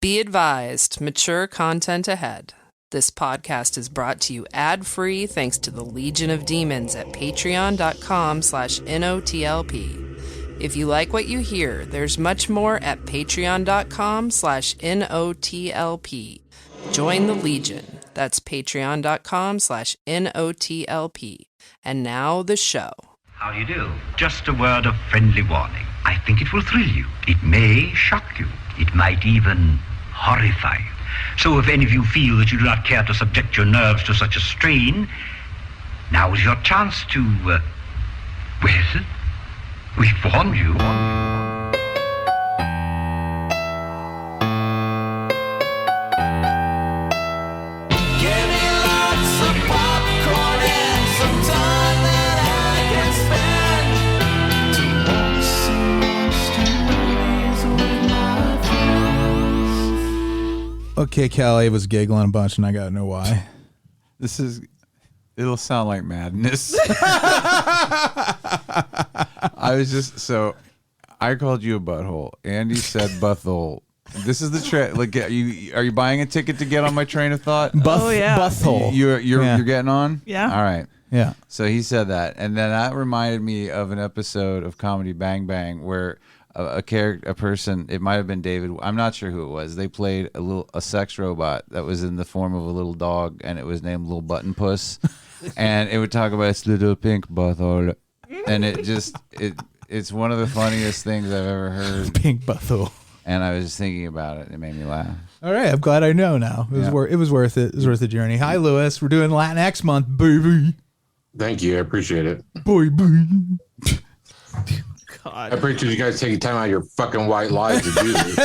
Be advised, mature content ahead. This podcast is brought to you ad-free thanks to the Legion of Demons at patreon.com/NOTLP. If you like what you hear, there's much more at patreon.com/NOTLP. Join the Legion. That's patreon.com/NOTLP. And now the show. How do you do? Just a word of friendly warning. I think it will thrill you. It may shock you. It might even horrify you. So if any of you feel that you do not care to subject your nerves to such a strain, now is your chance to, well, we've warned you. Okay, Kelly was giggling a bunch, and I gotta know why. It'll sound like madness. I called you a butthole. Andy said butthole. This is the train. Like, are you buying a ticket to get on my train of thought? Butthole. You're getting on? Yeah. All right. Yeah. So he said that, and then that reminded me of an episode of Comedy Bang Bang where a person, it might have been David, I'm not sure who it was. They played a sex robot that was in the form of a little dog, and it was named Little Button Puss, and it would talk about its little pink butthole, and it's one of the funniest things I've ever heard. Pink butthole. And I was just thinking about it. It made me laugh. All right, I'm glad I know now. It was worth it. It was worth the journey. Hi, Louis. We're doing Latinx Month, baby. Thank you. I appreciate it. Baby. I appreciate you guys taking time out of your fucking white lives to do this.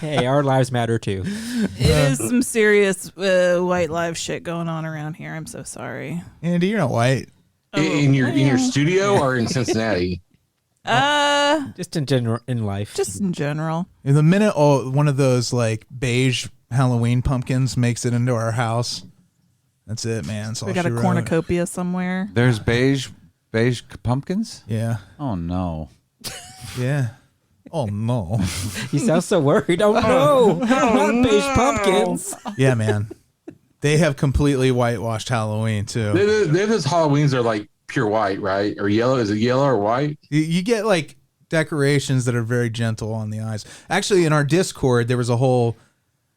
Hey, our lives matter too. It is some serious white live shit going on around here. I'm so sorry. Andy, you're not white. In your studio or in Cincinnati? Just in general in life. Just in general. In the minute one of those like beige Halloween pumpkins makes it into our house, that's it, man. That's all We got she a wrote. cornucopia somewhere. There's beige pumpkins? Yeah. Oh, no. Yeah. Oh, no. You sound so worried. Oh, no. Not beige pumpkins. Yeah, man. They have completely whitewashed Halloween, too. They have those Halloweens that are like pure white, right? Or yellow. Is it yellow or white? You get like decorations that are very gentle on the eyes. Actually, in our Discord, there was a whole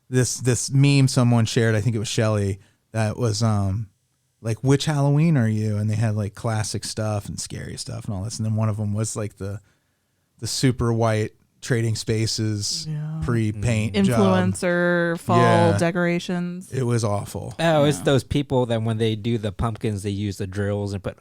this meme someone shared. I think it was Shelly. That was like, which Halloween are you? And they had like classic stuff and scary stuff and all this. And then one of them was like the super white Trading Spaces pre-paint influencer job. fall decorations. It was awful. Oh, it's those people that when they do the pumpkins, they use the drills and put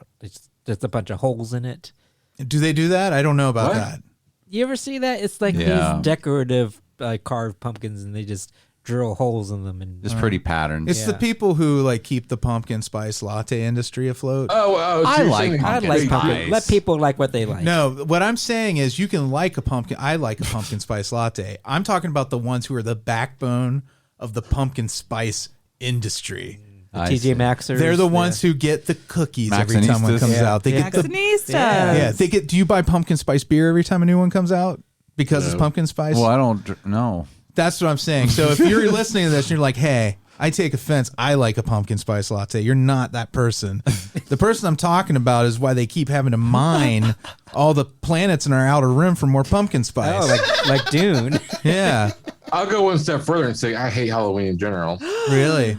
just a bunch of holes in it. Do they do that? I don't know about that. You ever see that? It's like these decorative carved pumpkins, and they just drill holes in them and just pretty patterns. It's the people who like keep the pumpkin spice latte industry afloat. Oh, I like pumpkin. Let people like what they like. No, what I'm saying is you can like a pumpkin. I like a pumpkin spice latte. I'm talking about the ones who are the backbone of the pumpkin spice industry. TJ Maxxers. They're the ones who get the cookies every time one comes out. They get Maxinistas. They get. Do you buy pumpkin spice beer every time a new one comes out because it's pumpkin spice? Well, I don't know. That's what I'm saying. So if you're listening to this and you're like, hey, I take offense, I like a pumpkin spice latte, you're not that person. The person I'm talking about is why they keep having to mine all the planets in our outer rim for more pumpkin spice. Oh, like Dune. Yeah. I'll go one step further and say I hate Halloween in general. Really?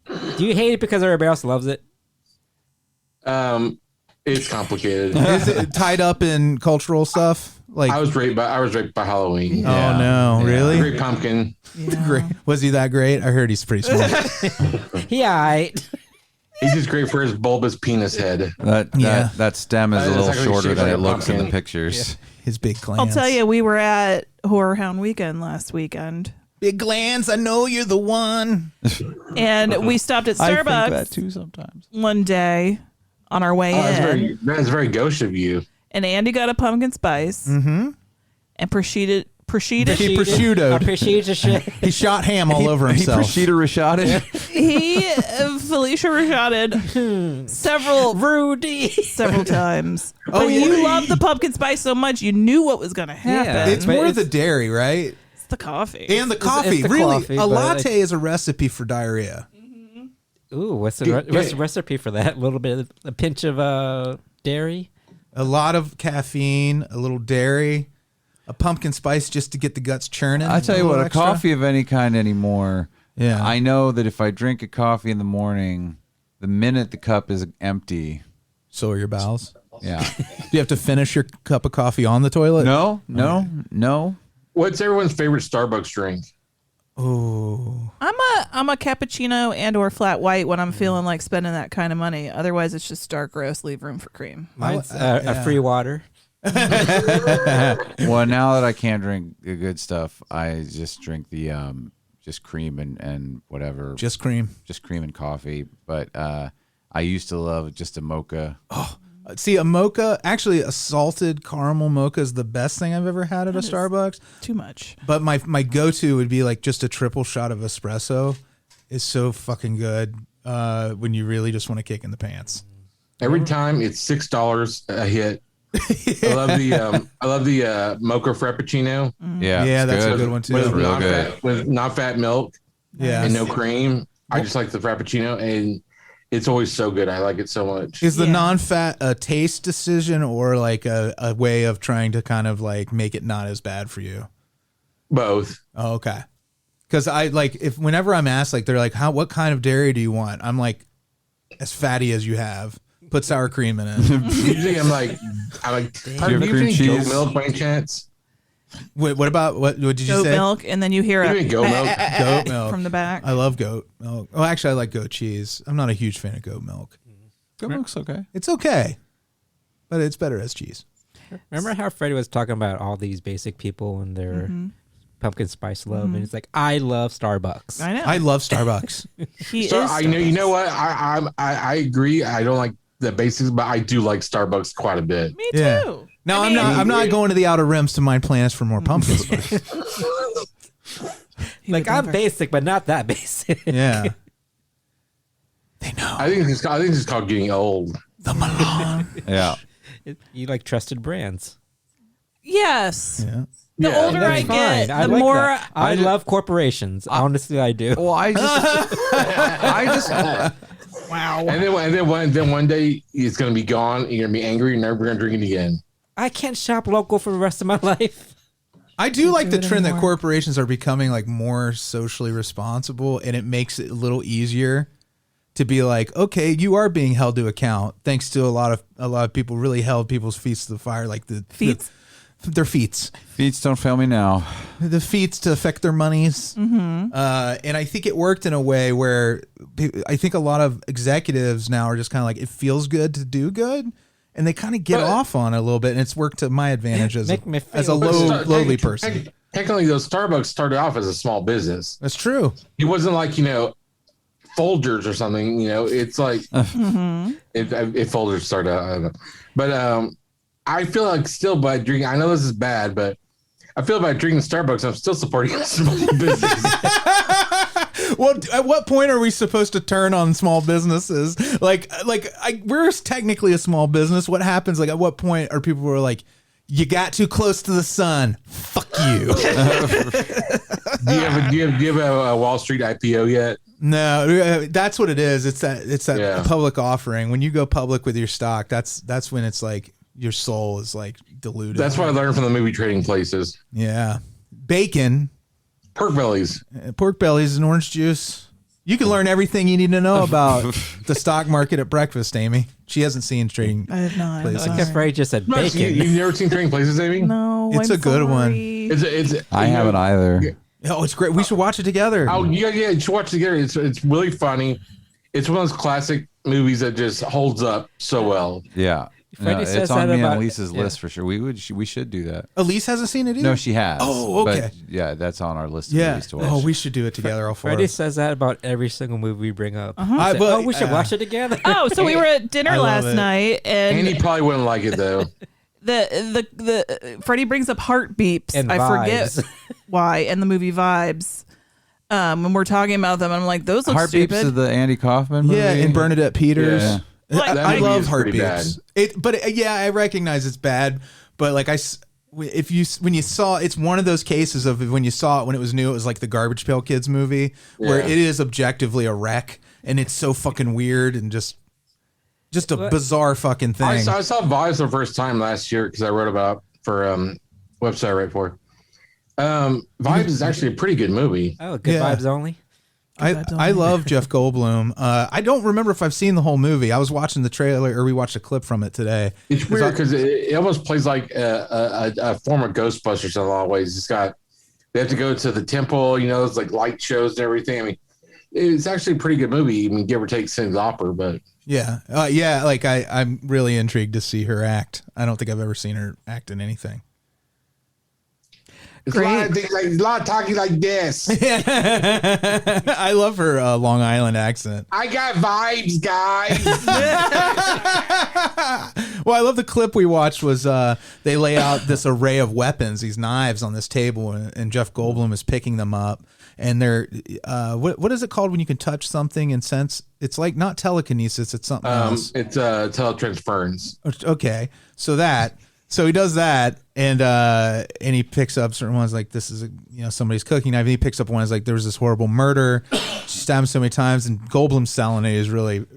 Do you hate it because everybody else loves it? It's complicated. Is it tied up in cultural stuff? Like I was raped by Halloween. Oh no, really? Great pumpkin. Great. Was he that great? I heard he's pretty smart. He's just great for his bulbous penis head. That stem is a little shorter than it looks in the pictures. Yeah. His big glands. I'll tell you, we were at Horror Hound Weekend last weekend. Big glands, I know you're the one. And we stopped at Starbucks I think that too sometimes. one day on our way in. That's very gauche of you. And Andy got a pumpkin spice and proceeded He prosciuttoed. He shot ham all over himself. He prosciutto-rashotted. He Felicia rashotted several times. Oh, But you love the pumpkin spice so much, you knew what was going to happen. It's more the dairy, right? It's the coffee. And the coffee. the Really, coffee, a but, latte is a recipe for diarrhea. Ooh, what's the recipe for that? A little bit, a pinch of dairy. A lot of caffeine, a little dairy, a pumpkin spice just to get the guts churning. I tell you what, a extra. coffee of any kind anymore. Yeah. I know that if I drink a coffee in the morning, the minute the cup is empty. So are your bowels. Yeah. Do you have to finish your cup of coffee on the toilet? No. What's everyone's favorite Starbucks drink? Oh, I'm a cappuccino and or flat white when I'm feeling like spending that kind of money. Otherwise, it's just dark roast. Leave room for cream. Mine's a free water. Well, now that I can't drink the good stuff, I just drink the just cream and whatever. just cream. Just cream and coffee. But I used to love just a mocha. See, a mocha, actually a salted caramel mocha is the best thing I've ever had at a Starbucks. Too much. But my go-to would be like just a triple shot of espresso. Is so fucking good when you really just want to kick in the pants. Every time it's $6 a hit. I love the mocha frappuccino. Yeah, Yeah, it's that's good. a good one too. With real non-fat, with non-fat milk Yeah. and no cream. I just like the frappuccino, and it's always so good. I like it so much. Is the Yeah. non-fat a taste decision or like a way of trying to kind of like make it not as bad for you? Both. Oh, okay. Because I like whenever I'm asked, like they're like, what kind of dairy do you want? I'm like, as fatty as you have. Put sour cream in it. Usually I'm like, Do you have do you cream drink goat cheese? milk by any chance? Wait, what did you Goat say? milk, and then you hear You a drink goat milk? Goat milk. from the back. I love goat milk. Oh, actually, I like goat cheese. I'm not a huge fan of goat milk. Goat milk's okay. It's okay, but it's better as cheese. Remember how Freddy was talking about all these basic people and their pumpkin spice love, and he's like, "I love Starbucks." I know. I love Starbucks. He So is. I know. You know what? I agree. I don't like the basics, but I do like Starbucks quite a bit. Me too. Yeah. No, I I'm mean- I'm not going to the outer rims to mine planets for more pumpkin spice. Like, I'm basic, but not that basic. Yeah. They know. I think it's called getting old. The Milan. Yeah. You like trusted brands. Yes. Yeah. The Yeah. older That's I get, fine. I the like more. that. I love corporations. Honestly, I do. Well, I just Wow. And then one day it's gonna be gone. You're gonna be angry. You're never gonna drink it again. I can't shop local for the rest of my life. I do like the do it trend that anymore. corporations are becoming like more socially responsible, and it makes it a little easier to be like, okay, you are being held to account, thanks to a lot of people really held people's feet to the fire, like Feet? their feet, feet don't fail me now. the feet to affect their monies. And I think it worked in a way where I think a lot of executives now are just kind of like, it feels good to do good. And they kind of get off on it a little bit, and it's worked to my advantage as Make me as a feel lowly person. Technically, those Starbucks started off as a small business. That's true. It wasn't like Folgers or something. It's like if Folgers started out, I don't know. But I feel like still by drinking. I know this is bad, but I feel by drinking Starbucks, I'm still supporting a small business. Well, at what point are we supposed to turn on small businesses? We're technically a small business. What happens? Like, at what point are people who are like, you got too close to the sun? Fuck you. Do you have a Wall Street IPO yet? No, that's what it is. It's that Yeah. public offering. When you go public with your stock, that's when it's like your soul is like diluted. That's what I learned from the movie Trading Places. Yeah. Bacon, Pork bellies. pork bellies, and orange juice. You can learn everything you need to know about the stock market at breakfast, Amy. She hasn't seen Trading I have not. Places. Like Freddy just said, bacon. You've never seen Trading Places, Amy? No, It's I'm a good one. sorry. I haven't either. Oh, it's great. We should watch it together. Oh yeah, you should watch it together. It's really funny. It's one of those classic movies that just holds up so well. Yeah. Freddy No, says it's on that me about- and Lisa's yeah. list for sure. We should do that. Elise hasn't seen it either? No, she has. Oh, okay. But yeah, that's on our list of Yeah. movies to watch. Oh, we should do it together, all four of Freddy us. says that about every single movie we bring up. I- Say, but- oh, we should watch it together. Oh, so we were at dinner I love last it. night, and Andy probably wouldn't like it though. the Freddie brings up heart beeps. And I forget Vibes. why, and the movie Vibes. When we're talking about them, I'm like, those look Heart stupid. Beeps of the Andy Kaufman movie. Yeah, and Bernadette Peters. Yeah. Like, I That love movie is pretty Heartbeats. But yeah, I recognize it's bad. But like when you saw, it's one of those cases of when you saw it when it was new, it was like the Garbage Pail Kids movie where it is objectively a wreck and it's so fucking weird and just a bizarre fucking thing. I saw Vibes for the first time last year because I wrote about for website I write for. Vibes is actually a pretty good movie. Oh, good vibes only. I love Jeff Goldblum. I don't remember if I've seen the whole movie. I was watching the trailer, or we watched a clip from it today. It's weird because it almost plays like a form of Ghostbusters in a lot of ways. They have to go to the temple, it's like light shows and everything. I mean, it's actually a pretty good movie. I mean, give or take Cyndi Lauper, but yeah. Like I'm really intrigued to see her act. I don't think I've ever seen her act in anything. It's a lot of things, like a lot of talking like this. I love her Long Island accent. I got vibes, guys. Well, I love the clip we watched was they lay out this array of weapons, these knives on this table, and Jeff Goldblum is picking them up. And they're what is it called when you can touch something and sense? It's like not telekinesis, it's something else. It's teletransference. Okay, so he does that, and he picks up certain ones like this is somebody's cooking knife. And he picks up one that's like there was this horrible murder, she stabbed him so many times, and Goldblum's selling it is really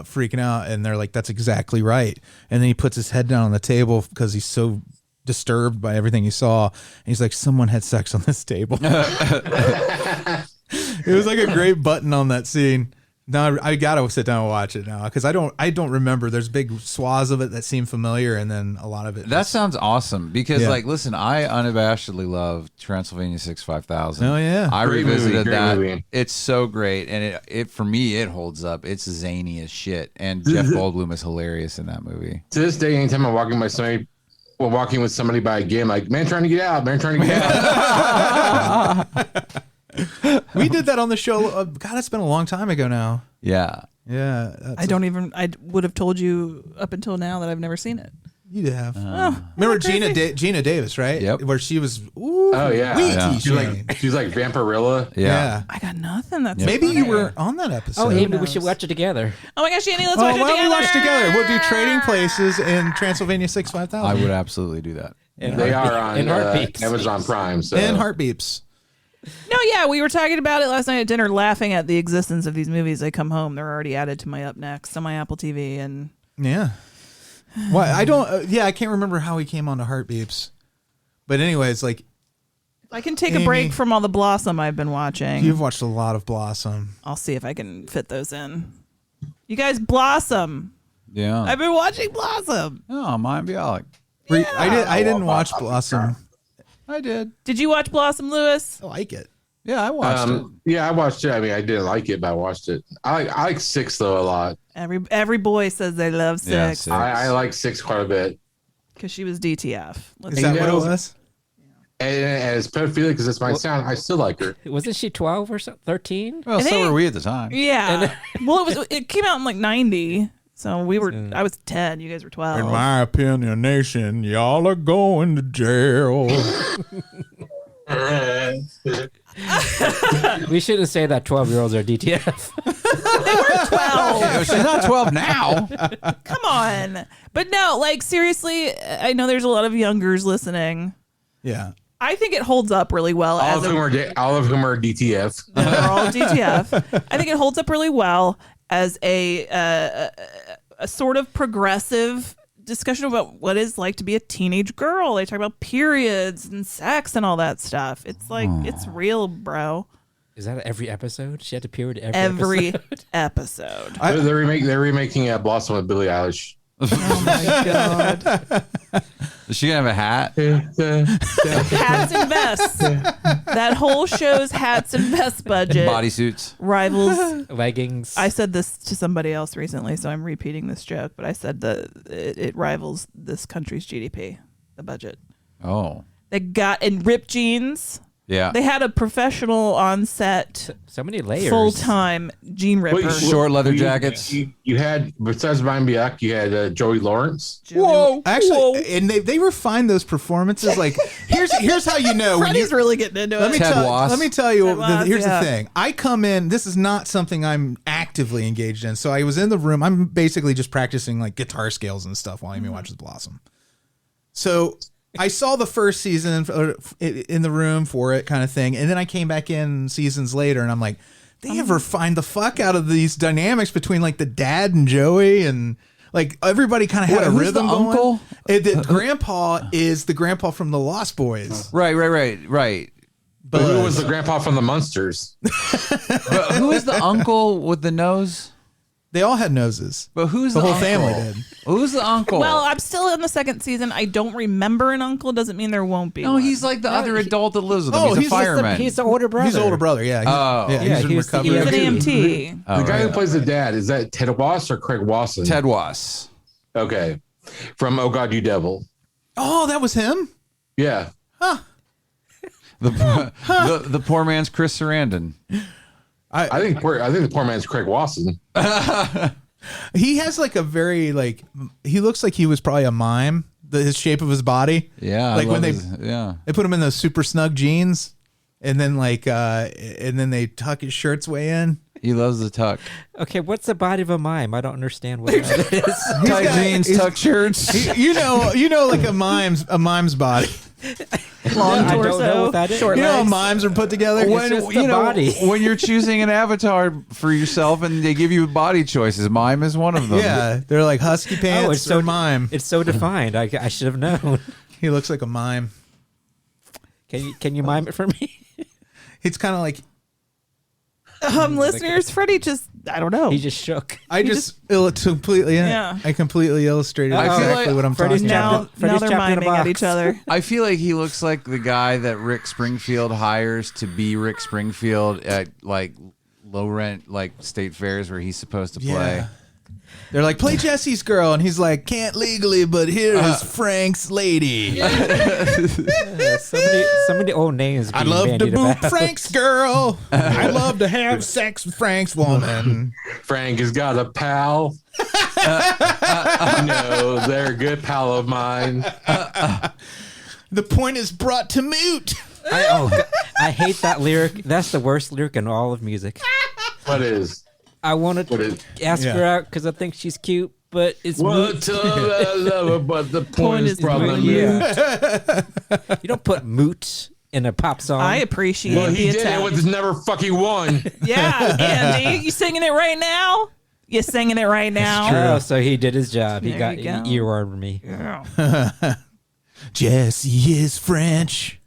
freaking out, and they're like that's exactly right. And then he puts his head down on the table because he's so disturbed by everything he saw, and he's like, someone had sex on this table. It was like a great button on that scene. Now I gotta sit down and watch it now because I don't remember. There's big swaths of it that seem familiar, and then a lot of it. That sounds awesome because, listen, I unabashedly love Transylvania 65000. Oh yeah, I revisited that. Movie. It's so great, and it for me it holds up. It's zany as shit, and Jeff Goldblum is hilarious in that movie. To this day, anytime I'm walking with somebody by a game, like man trying to get out. We did that on the show. God, it's been a long time ago now. Yeah. I would have told you up until now that I've never seen it. You have. Remember Gina Davis, right? Yep. Where she was. Oh yeah. Shame. She's like Vampirilla. Yeah. I got nothing. That's Maybe funny. you were on that episode. Oh, maybe we should watch it together. Oh my gosh, Andy, let's watch it why together. don't we watch together? We'll do Trading Places in Transylvania 65000. I would absolutely do that. They are on Amazon Prime. So. And Heartbeeps. No, yeah, we were talking about it last night at dinner, laughing at the existence of these movies. I come home, they're already added to my Up Next on my Apple TV, and yeah. Well, I don't. I can't remember how he came on to Heartbeeps, but anyways, like I can take a break from all the Blossom I've been watching. You've watched a lot of Blossom. I'll see if I can fit those in. You guys, Blossom. Yeah, I've been watching Blossom. Oh, mine biolic. Yeah. I didn't watch Blossom. I did. Did you watch Blossom, Lewis? I like it. Yeah, I watched it. Yeah, I watched it. I mean, I didn't like it, but I watched it. I like 6 though a lot. Every boy says they love 6. Yeah, 6. I like 6 quite a bit. Because she was DTF. Is that what it was? And as pedophilia, because it's my sound, I still like her. Wasn't she 12 or 13? Well, so were we at the time. Yeah. Well, it came out in like 90. So I was 10. You guys were 12. In my opinionation, y'all are going to jail. We shouldn't say that 12-year-olds are DTF. They were 12. She's not 12 now. Come on. But no, like seriously, I know there's a lot of youngers listening. Yeah. I think it holds up really well. All of whom are DTF. No, they're all DTF. I think it holds up really well as a sort of progressive discussion about what it's like to be a teenage girl. They talk about periods and sex and all that stuff. It's like it's real, bro. Is that every episode? She had to period every episode. They're remaking Blossom with Billie Eilish. Oh my god. Is she gonna have a hat? Hats and vests. That whole show's hats and vest budget Bodysuits. rivals leggings. I said this to somebody else recently, so I'm repeating this joke, but I said that it rivals this country's GDP, the budget. Oh. They got in ripped jeans. Yeah. They had a professional on set, so many layers, full-time jean ripper. Short leather jackets. You had, besides Brian Biak, you had Joey Lawrence. Whoa! Actually, and they refined those performances. Like here's how you know. Freddy's really getting into it. Let me tell you. Here's the thing. I come in. This is not something I'm actively engaged in. So I was in the room. I'm basically just practicing like guitar scales and stuff while Amy watches Blossom. So I saw the first season in the room for it kind of thing. And then I came back in seasons later and I'm like, they ever find the fuck out of these dynamics between like the dad and Joey and like everybody kind of had a rhythm going. Uncle? The grandpa is the grandpa from the Lost Boys. Right. But who was the grandpa from the Munsters? But who is the uncle with the nose? They all had noses. But who's the the whole uncle? family did? Who's the uncle? Well, I'm still in the second season. I don't remember an uncle. Doesn't mean there won't be. No, one. he's like the other adult that lives with him. Oh, He's a he's just fireman. He's the older brother. He's the older brother, yeah. He's in he's the recovery. He's an EMT. Oh, The guy who right. plays the dad, is that Ted Wass or Craig Wasson? Ted Wass. Okay. From Oh God, You Devil. Oh, that was him? Yeah. The poor man's Chris Sarandon. I think the poor man's Craig Wasson. He has like a very like he looks like he was probably a mime. His shape of his body. Yeah. Like when they put him in those super snug jeans, and then they tuck his shirts way in. He loves the tuck. Okay, what's the body of a mime? I don't understand what that is. Tight jeans, tuck shirts. You know, like a mime's body. Long I torso, don't know what that is. short You know how legs. mimes are put together. When just the body. when you're choosing an avatar for yourself and they give you body choices, mime is one of them. Yeah, they're like husky pants it's so or mime. It's so defined. I should have known. He looks like a mime. Can you mime it for me? It's kind of like Listeners, Freddie just, I don't know. He just shook. I completely illustrated I feel exactly like what I'm Freddie's talking about. now they're trapped in a miming at box. each other. I feel like he looks like the guy that Rick Springfield hires to be Rick Springfield at like low rent like state fairs where he's supposed to play. Yeah. They're like, play Jesse's girl, and he's like, can't legally, but here is Frank's lady. Somebody old names. I'd being love to bandied boot about. Frank's girl. I'd love to have sex with Frank's woman. Frank has got a pal. No, they're a good pal of mine. The point is brought to moot. I hate that lyric. That's the worst lyric in all of music. What is? I want to ask her out because I think she's cute, but it's moot. What I love her, but the point is probably Yeah. You don't put moot in a pop song. I appreciate Well, he the did it attempt. with his never fucking won. Yeah, Andy, you singing it right now? You singing it right now? Oh, so he did his job. He There got you go. earwormed me. Jesse is French.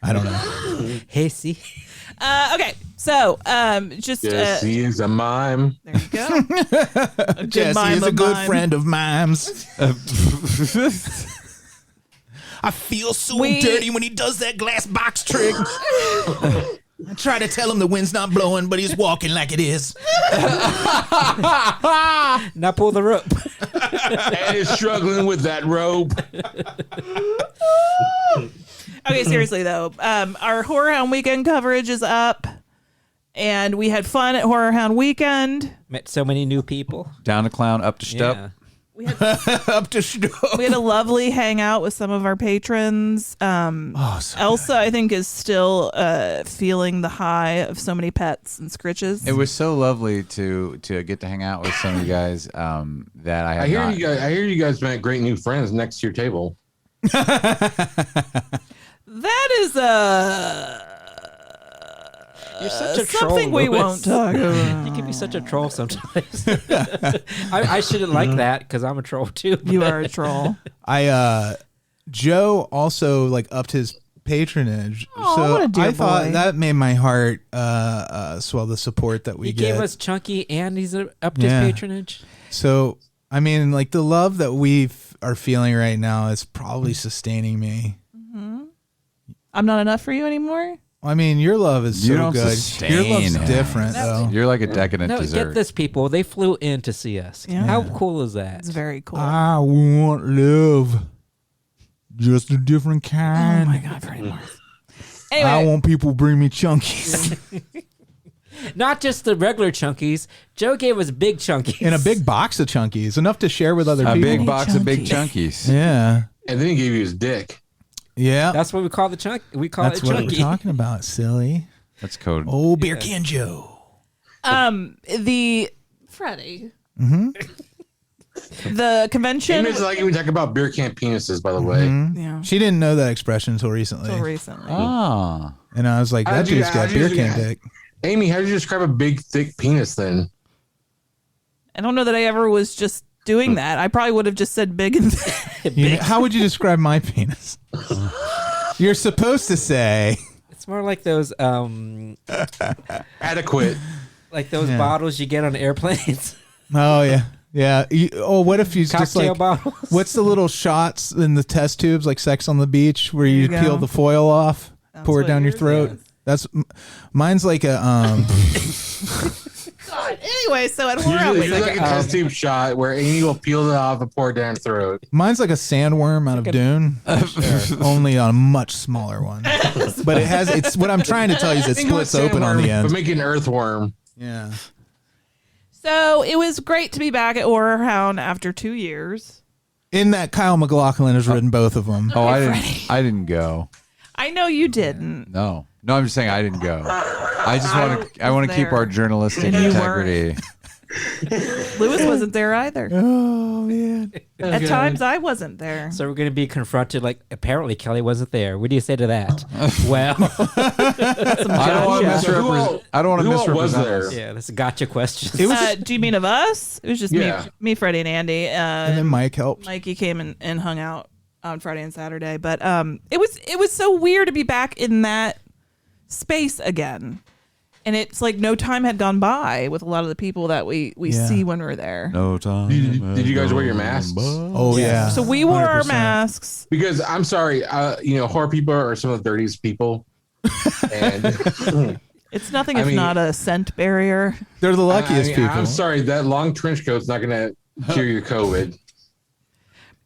I don't know. Hey, see? Okay, so just Yes, he is a mime. there you go. A good Jesse mime is a of good mime. friend of mimes. I feel so We- dirty when he does that glass box trick. I try to tell him the wind's not blowing, but he's walking like it is. Now pull the rope. And he's struggling with that rope. Okay, seriously though, our Horror Hound Weekend coverage is up, and we had fun at Horror Hound Weekend. Met so many new people. Down to clown, up to stuff. Yeah. We had Up to show. we had a lovely hangout with some of our patrons. Elsa, I think, is still feeling the high of so many pets and scritches. It was so lovely to get to hang out with some of you guys that I have I hear not. you guys met great new friends next to your table. That is You're such a something troll, we Louis. won't talk about. You can be such a troll sometimes. I shouldn't like that because I'm a troll too. You are a troll. Joe also like upped his patronage. Aw, so what a dear I thought boy. that made my heart swell, the support that we He get. gave us Chunky and he's upped his Yeah. patronage. So I mean, like the love that we are feeling right now is probably sustaining me. I'm not enough for you anymore. I mean, your love is You so don't good. sustain Your love's it. different, though. You're like a decadent No, dessert. get this, people. They flew in to see us. Yeah. How cool is that? It's very cool. I want love, just a different Oh kind. my God, Freddy Morris. I Anyway, want people to bring me chunkies Not just the regular Chunkies. Joe gave us big Chunkies. in a big box of chunkies, enough to share with other a people. big box of big chunkies. Yeah, And then he gave you his dick. yeah. That's what we call the chunk. We call That's it what Chunky. we're talking about, silly. That's code. Oh, Beer Can Joe. the Freddie. The convention. It's like we talk about beer can penises, by the way. Yeah. She didn't know that expression until recently. Ah. And I was like, that dude's got beer can dick. Amy, how did you describe a big, thick penis then? I don't know that I ever was just doing that. I probably would have just said big and thick. How would you describe my penis? You're supposed to say. It's more like those Adequate. like those bottles you get on airplanes. Oh, yeah. Yeah. What if you just Cocktail like, bottles. what's the little shots in the test tubes, like Sex on the Beach, where you peel the foil off, pour it down your throat? That's mine's like a God. Anyway, so at Usually like a test tube shot where Amy will peel it off and pour it down her throat. Mine's like a sandworm out of Dune, only on a much smaller one. But it's what I'm trying to tell you is it splits open on the end. But make it an earthworm. Yeah. So it was great to be back at Horrorhound after 2 years. In that Kyle MacLachlan has written both of them. Oh, I didn't go. I know you didn't. No, I'm just saying I didn't go. I just want to keep our journalistic And you integrity. Lewis wasn't there either. Oh, man. At times I wasn't there. So we're going to be confronted like, apparently Kelley wasn't there. What do you say to that? Well, I don't want to misrepresent. Was there? yeah, that's a gotcha question. Do you mean of us? It was just me, Freddie, and Andy. And then Mike helped. Mikey came and hung out on Friday and Saturday. But it was so weird to be back in that space again. And it's like no time had gone by with a lot of the people that we see when we're there. No time. Did you guys wear your masks? Oh, yeah. So we wore 100%. our masks. Because I'm sorry, horror people are some of the dirtiest people. And It's nothing if not a scent barrier. They're the luckiest people. I'm sorry, that long trench coat's not going to cure your COVID.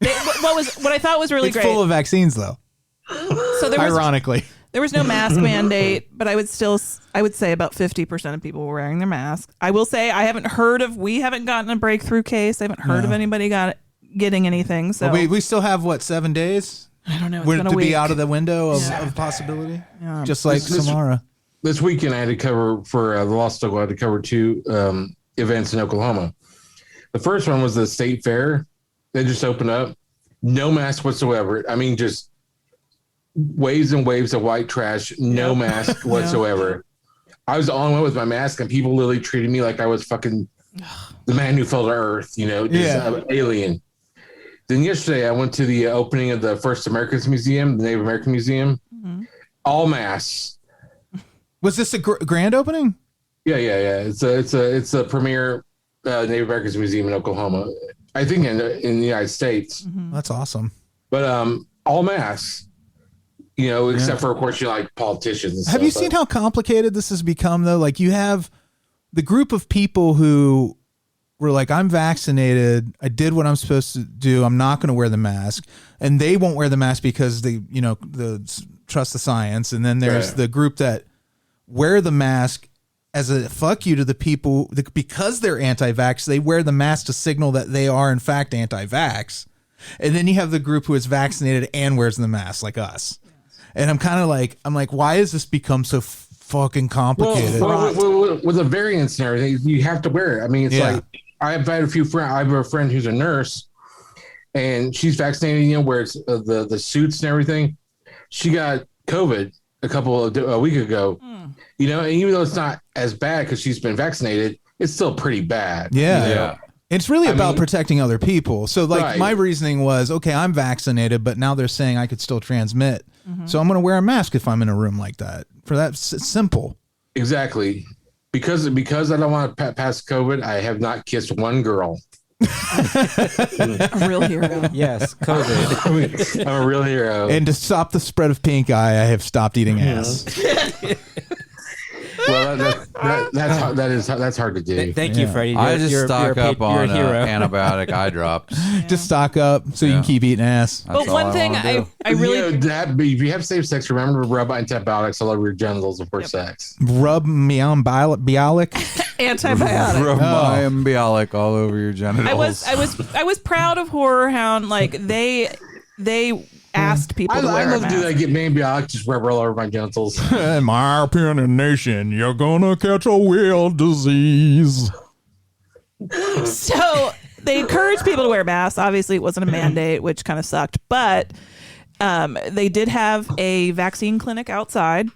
What I thought was really it's great. full of vaccines, though. So Ironically. There was no mask mandate, but I would say about 50% of people were wearing their masks. I will say we haven't gotten a breakthrough case. I haven't heard of anybody getting anything. So well, we still have 7 days? I don't know. To be out of the window of possibility? Yeah. Just like Samara. This weekend I had to cover for the Lost Oklahoma. I had to cover 2 events in Oklahoma. The first one was the state fair. They just opened up. No mask whatsoever. I mean, just waves and waves of white trash, no mask whatsoever. I was the only one with my mask, and people literally treated me like I was fucking the man who fell to earth, an alien. Then yesterday, I went to the opening of the First Americans Museum, the Native American Museum. Mm-hmm. All masks. Was this a grand opening? Yeah. It's a premier Native Americans Museum in Oklahoma. I think in the United States. Mm-hmm. That's awesome. But all masks. Except for, of course, like politicians. Have you seen how complicated this has become, though? Like, you have the group of people who were like, I'm vaccinated. I did what I'm supposed to do. I'm not going to wear the mask. And they won't wear the mask because they, trust the science. And then there's the group that wear the mask as a fuck you to the people because they're anti-vax. They wear the mask to signal that they are, in fact, anti-vax. And then you have the group who is vaccinated and wears the mask, like us. And I'm kind of like, why has this become so fucking complicated? Well, with the variants and everything, you have to wear it. I mean, it's like, I've had a few friends. I have a friend who's a nurse, and she's vaccinated, wears the suits and everything. She got COVID a week ago, and even though it's not as bad because she's been vaccinated, it's still pretty bad. Yeah. It's really about protecting other people. So, my reasoning was, okay, I'm vaccinated, but now they're saying I could still transmit. Mm-hmm. So I'm going to wear a mask if I'm in a room like that. For that, it's simple. Exactly. Because I don't want to pass COVID, I have not kissed one girl. A real hero. Yes, COVID. I'm a real hero. And to stop the spread of pink eye, I have stopped eating ass. Well, that's hard to do. Thank you, Freddie. I just stock up on antibiotic eye drops. Just stock up so you can keep eating ass. But one thing I really if you have safe sex, remember to rub antibiotics all over your genitals before sex. Rub biolic. Antibiotic. Rub biolic all over your genitals. I was proud of Horrorhound. Like they asked people to wear I love a to do mask. that. Get antibiotics, just rub all over my genitals. In my opinionation, you're gonna catch a weird disease. So they encouraged people to wear masks. Obviously, it wasn't a mandate, which kind of sucked. But they did have a vaccine clinic outside.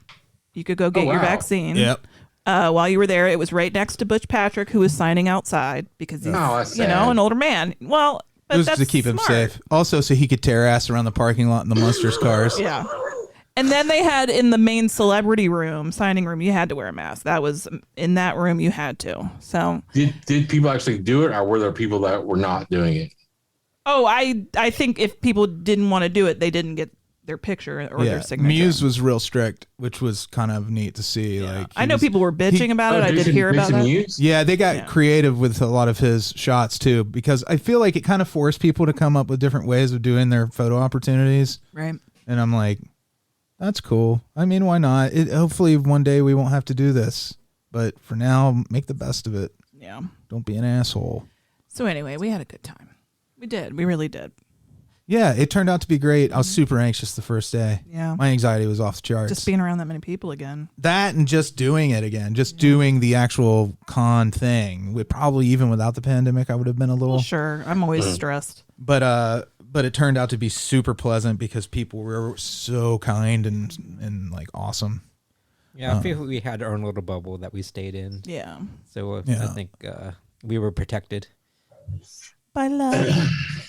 You could go get your vaccine. Yep. While you were there, it was right next to Butch Patrick, who was signing outside because he's, an older man. Well, but It was that's to keep him smart. safe. Also, so he could tear ass around the parking lot in the Munsters cars. Yeah. And then they had in the main celebrity room, signing room, you had to wear a mask. That was in that room, you had to. So did people actually do it, or were there people that were not doing it? Oh, I think if people didn't want to do it, they didn't get their picture or their signature. Muse was real strict, which was kind of neat to see. Yeah. Like I know people were bitching about it. I did hear about that. Muse? Yeah, they got creative with a lot of his shots too, because I feel like it kind of forced people to come up with different ways of doing their photo opportunities. Right. And I'm like, that's cool. I mean, why not? Hopefully one day we won't have to do this. But for now, make the best of it. Yeah. Don't be an asshole. So anyway, we had a good time. We did. We really did. Yeah, it turned out to be great. I was super anxious the first day. Yeah. My anxiety was off the charts. Just being around that many people again. That and just doing it again, just doing the actual con thing. Probably even without the pandemic, I would have been a little. Well, sure. I'm always stressed. But it turned out to be super pleasant because people were so kind and like awesome. Yeah, I feel we had our own little bubble that we stayed in. Yeah. So I think we were protected. By love.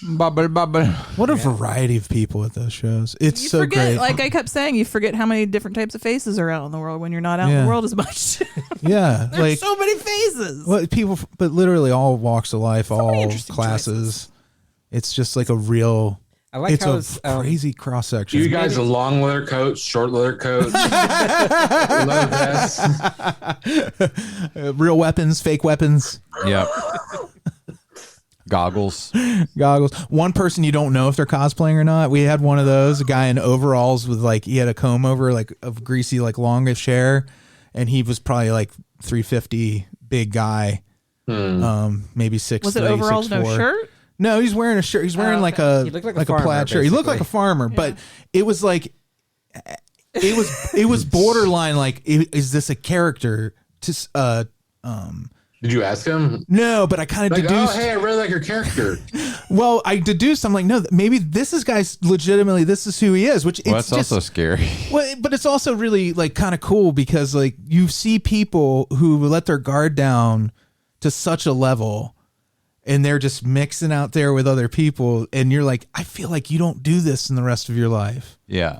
Bubble. What a variety of people at those shows. It's You so forget, great. like I kept saying, you forget how many different types of faces are out in the world when you're not out in the world as much. Yeah. There's like so many faces. well, people, but literally all walks of life, So many all interesting classes. choices. It's just like a real. I like It's how a it's crazy cross section. You guys in long leather coats, short leather coats, leather vests. Real weapons, fake weapons, Yep. Goggles. goggles. One person you don't know if they're cosplaying or not. We had one of those, a guy in overalls with like he had a comb over like of greasy like longish hair, and he was probably like 350, big guy, maybe 6'3". Was it overalls, no 6'4". shirt? No, he's wearing a shirt. He's wearing like a He looked like a like a farmer, plaid shirt. He looked like a basically. farmer, but it was like it was borderline like is this a character? To Did you ask him? no, but I kind of Like, deduced. oh, hey, I really like your character. Well, I deduced. I'm like, no, maybe this is guy's legitimately. This is who he is. Which Well, it's that's just, also scary. well, but it's also really like kind of cool because like you see people who let their guard down to such a level, and they're just mixing out there with other people, and you're like, I feel like you don't do this in the rest of your life. Yeah.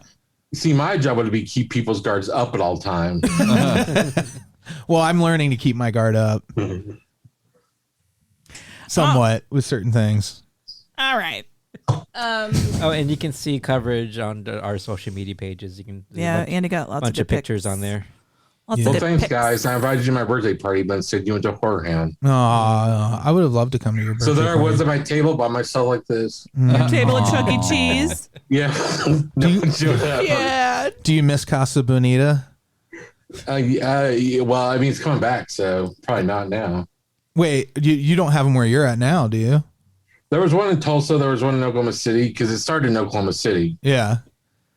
See, my job would be keep people's guards up at all times. Well, I'm learning to keep my guard up somewhat with certain things. All right. Oh, and you can see coverage on our social media pages. You can Andy got lots bunch of of good pictures pics. on there. Lots Yeah. of Well, good thanks, pics. guys. I invited you to my birthday party, but instead you went to Horror Hand. I would have loved to come to your birthday So there I party. was at my table by myself like this. Your table at Chuck E. Cheese. Yeah. No one showed up. Yeah. Do you miss Casa Bonita? Well, I mean, it's coming back, so probably not now. Wait, you don't have them where you're at now, do you? There was one in Tulsa. There was one in Oklahoma City because it started in Oklahoma City, Yeah.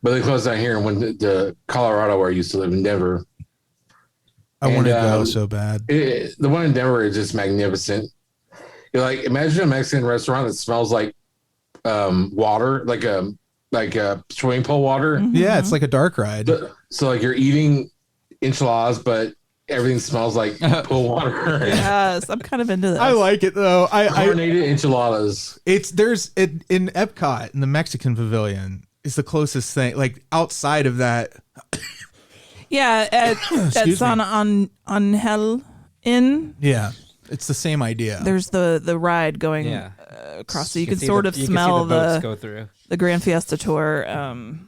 but they closed down here and went to Colorado, where I used to live in Denver. I want to And, go so bad. The one in Denver is just magnificent. You're like, imagine a Mexican restaurant that smells like water, like a swimming pool water. Yeah, it's like a dark ride. So like you're eating enchiladas, but everything smells like pool water. Yes, I'm kind of into this. I like it though. Chlorinated enchiladas. In Epcot in the Mexican Pavilion is the closest thing. Like outside of that, Yeah, Excuse that's me. on Hell Inn. yeah, it's the same idea. There's the ride going Yeah. across, so you can see sort the- of you can see smell the boats the go through. Grand Fiesta Tour. And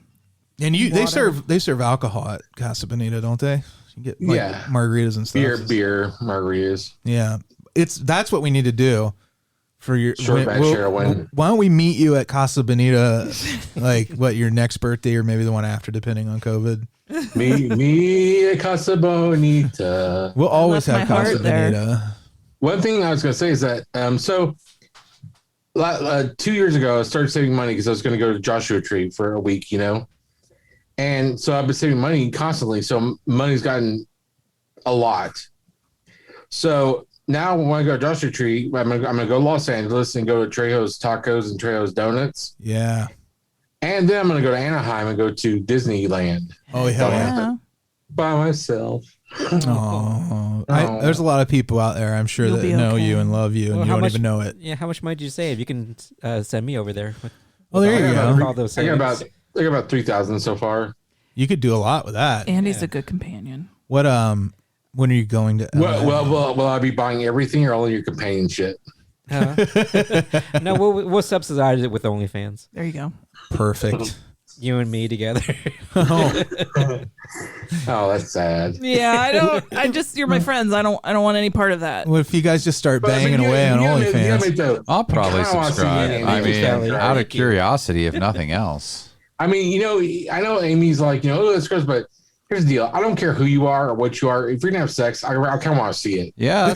they water. serve alcohol at Casa Bonita, don't they? You get like Yeah. margaritas and stuff. Beer, margaritas. Yeah, that's what we need to do for your Short back Sherwin. Why don't we meet you at Casa Bonita, like your next birthday or maybe the one after, depending on COVID. Me, Casa Bonita. We'll always left have my Casa heart there. Bonita. One thing I was going to say is that, 2 years ago, I started saving money because I was going to go to Joshua Tree for a week, and so I've been saving money constantly. So money's gotten a lot. So now when I go to Joshua Tree, I'm gonna go to Los Angeles and go to Trejo's Tacos and Trejo's Donuts. Yeah. And then I'm gonna go to Anaheim and go to Disneyland. Oh, hell yeah. By myself. Oh, there's a lot of people out there, I'm sure, You'll that be know okay. you and love you, and you don't even know it. Yeah, how much might you save? You can send me over there. Oh, there you go. All those I got savings. about 3,000 so far. You could do a lot with that. Andy's a good companion. What when are you going to? Well, will I be buying everything or only your companion shit? No, we'll subsidize it with OnlyFans. There you go. Perfect. You and me together. Oh, that's sad. Yeah, you're my friends. I don't want any part of that. what if you guys just start banging away on OnlyFans? I'll probably I wanna see subscribe. Amy. I mean, Amy. out of curiosity, if nothing else. I mean, I know Amy's like, oh, that's gross, but here's the deal. I don't care who you are or what you are. If you're gonna have sex, I kind of want to see it. Yeah,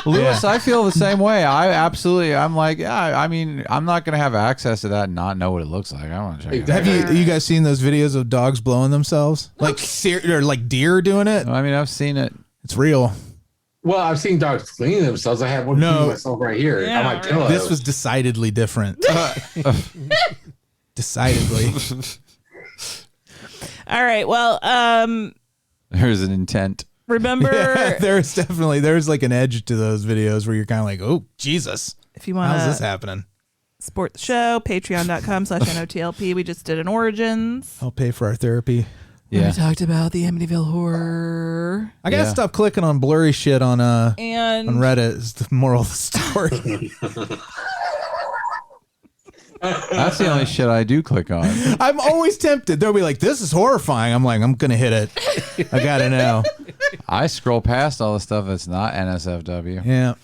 Lewis, I feel the same way. I'm like, yeah. I mean, I'm not gonna have access to that and not know what it looks like. I want to check it out. Have you guys seen those videos of dogs blowing themselves, like or like deer doing it? I mean, I've seen it. It's real. Well, I've seen dogs cleaning themselves. I have one cleaning myself right here on my pillow. This was decidedly different. Decidedly. All right. Well, There's an intent. remember Yeah, there's like an edge to those videos where you're kind of like, oh Jesus, if you want how's this to happening? support the show, patreon.com/NOTLP. We just did an Origins. I'll pay for our therapy. Where Yeah. we talked about the Amityville Horror. I gotta stop clicking on blurry shit on And Reddit. Is the moral of the story. That's the only shit I do click on. I'm always tempted. They'll be like, "This is horrifying." I'm like, "I'm gonna hit it. I gotta know." I scroll past all the stuff that's not NSFW. Yeah, it'd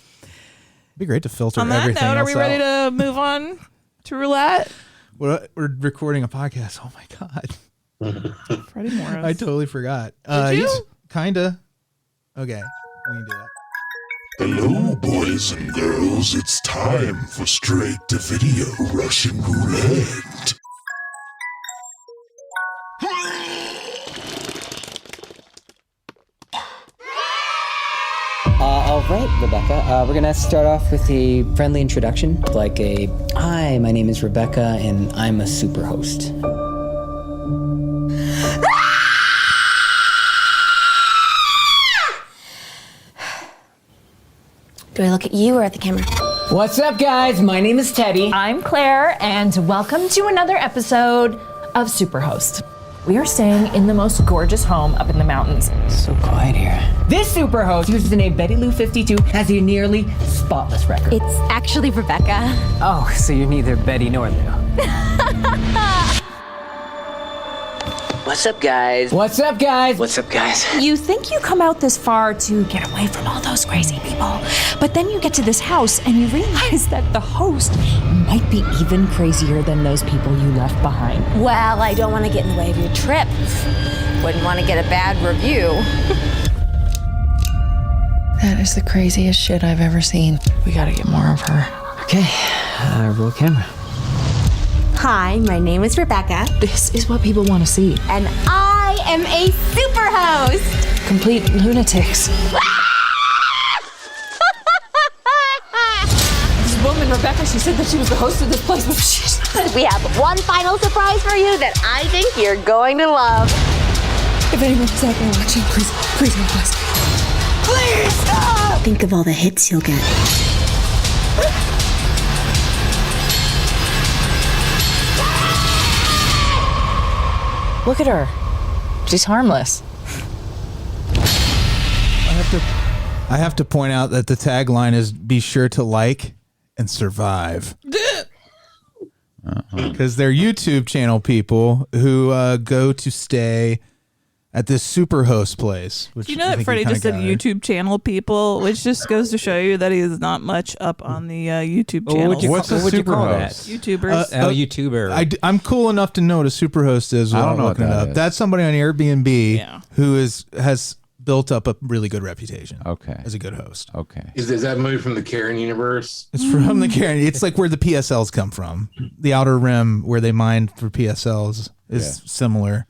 be great to filter on that everything note, are else we ready out. to move on to roulette? We're recording a podcast. Oh my god, Freddy Morris. I totally forgot. Did you? Yes, kinda. Okay, we can do that. Hello, boys and girls. It's time for Straight-to-Video Russian Roulette. All right, Rebecca. We're gonna start off with a friendly introduction, like a "Hi, my name is Rebecca, and I'm a Superhost." Do I look at you or at the camera? What's up, guys? My name is Teddy. I'm Claire, and welcome to another episode of Superhost. We are staying in the most gorgeous home up in the mountains. So quiet here. This Superhost, uses the name Betty Lou 52, has a nearly spotless record. It's actually Rebecca. Oh, so you're neither Betty nor Lou. What's up, guys? What's up, guys? What's up, guys? You think you come out this far to get away from all those crazy people, but then you get to this house and you realize that the host might be even crazier than those people you left behind. Well, I don't want to get in the way of your trip. Wouldn't want to get a bad review. That is the craziest shit I've ever seen. We gotta get more of her. Okay, roll camera. Hi, my name is Rebecca, This is what people want to see. and I am a Superhost. Complete lunatics. This woman, Rebecca, she said that she was the host of this place, but she's not. We have one final surprise for you that I think you're going to love. If anyone's out there watching, please help us. Please stop! Think of all the hits you'll get. Look at her. She's harmless. I have to point out that the tagline is "Be sure to like and survive." Because they're YouTube channel people who go to stay at this Superhost place. Which Do you know I that think Freddie kinda just said gathered. YouTube channel people, which just goes to show you that he is not much up on the YouTube channel. What's a what would you call that? Superhost? YouTubers. YouTuber. I'm cool enough to know what a Superhost is. I Without don't know what looking it that up. is. That's somebody on Airbnb Yeah. who has built up a really good reputation. Okay. As a good host. Okay. Is that movie from the Karen universe? It's from the Karen. It's like where the PSLs come from. The Outer Rim, where they mine for PSLs, is Yeah. similar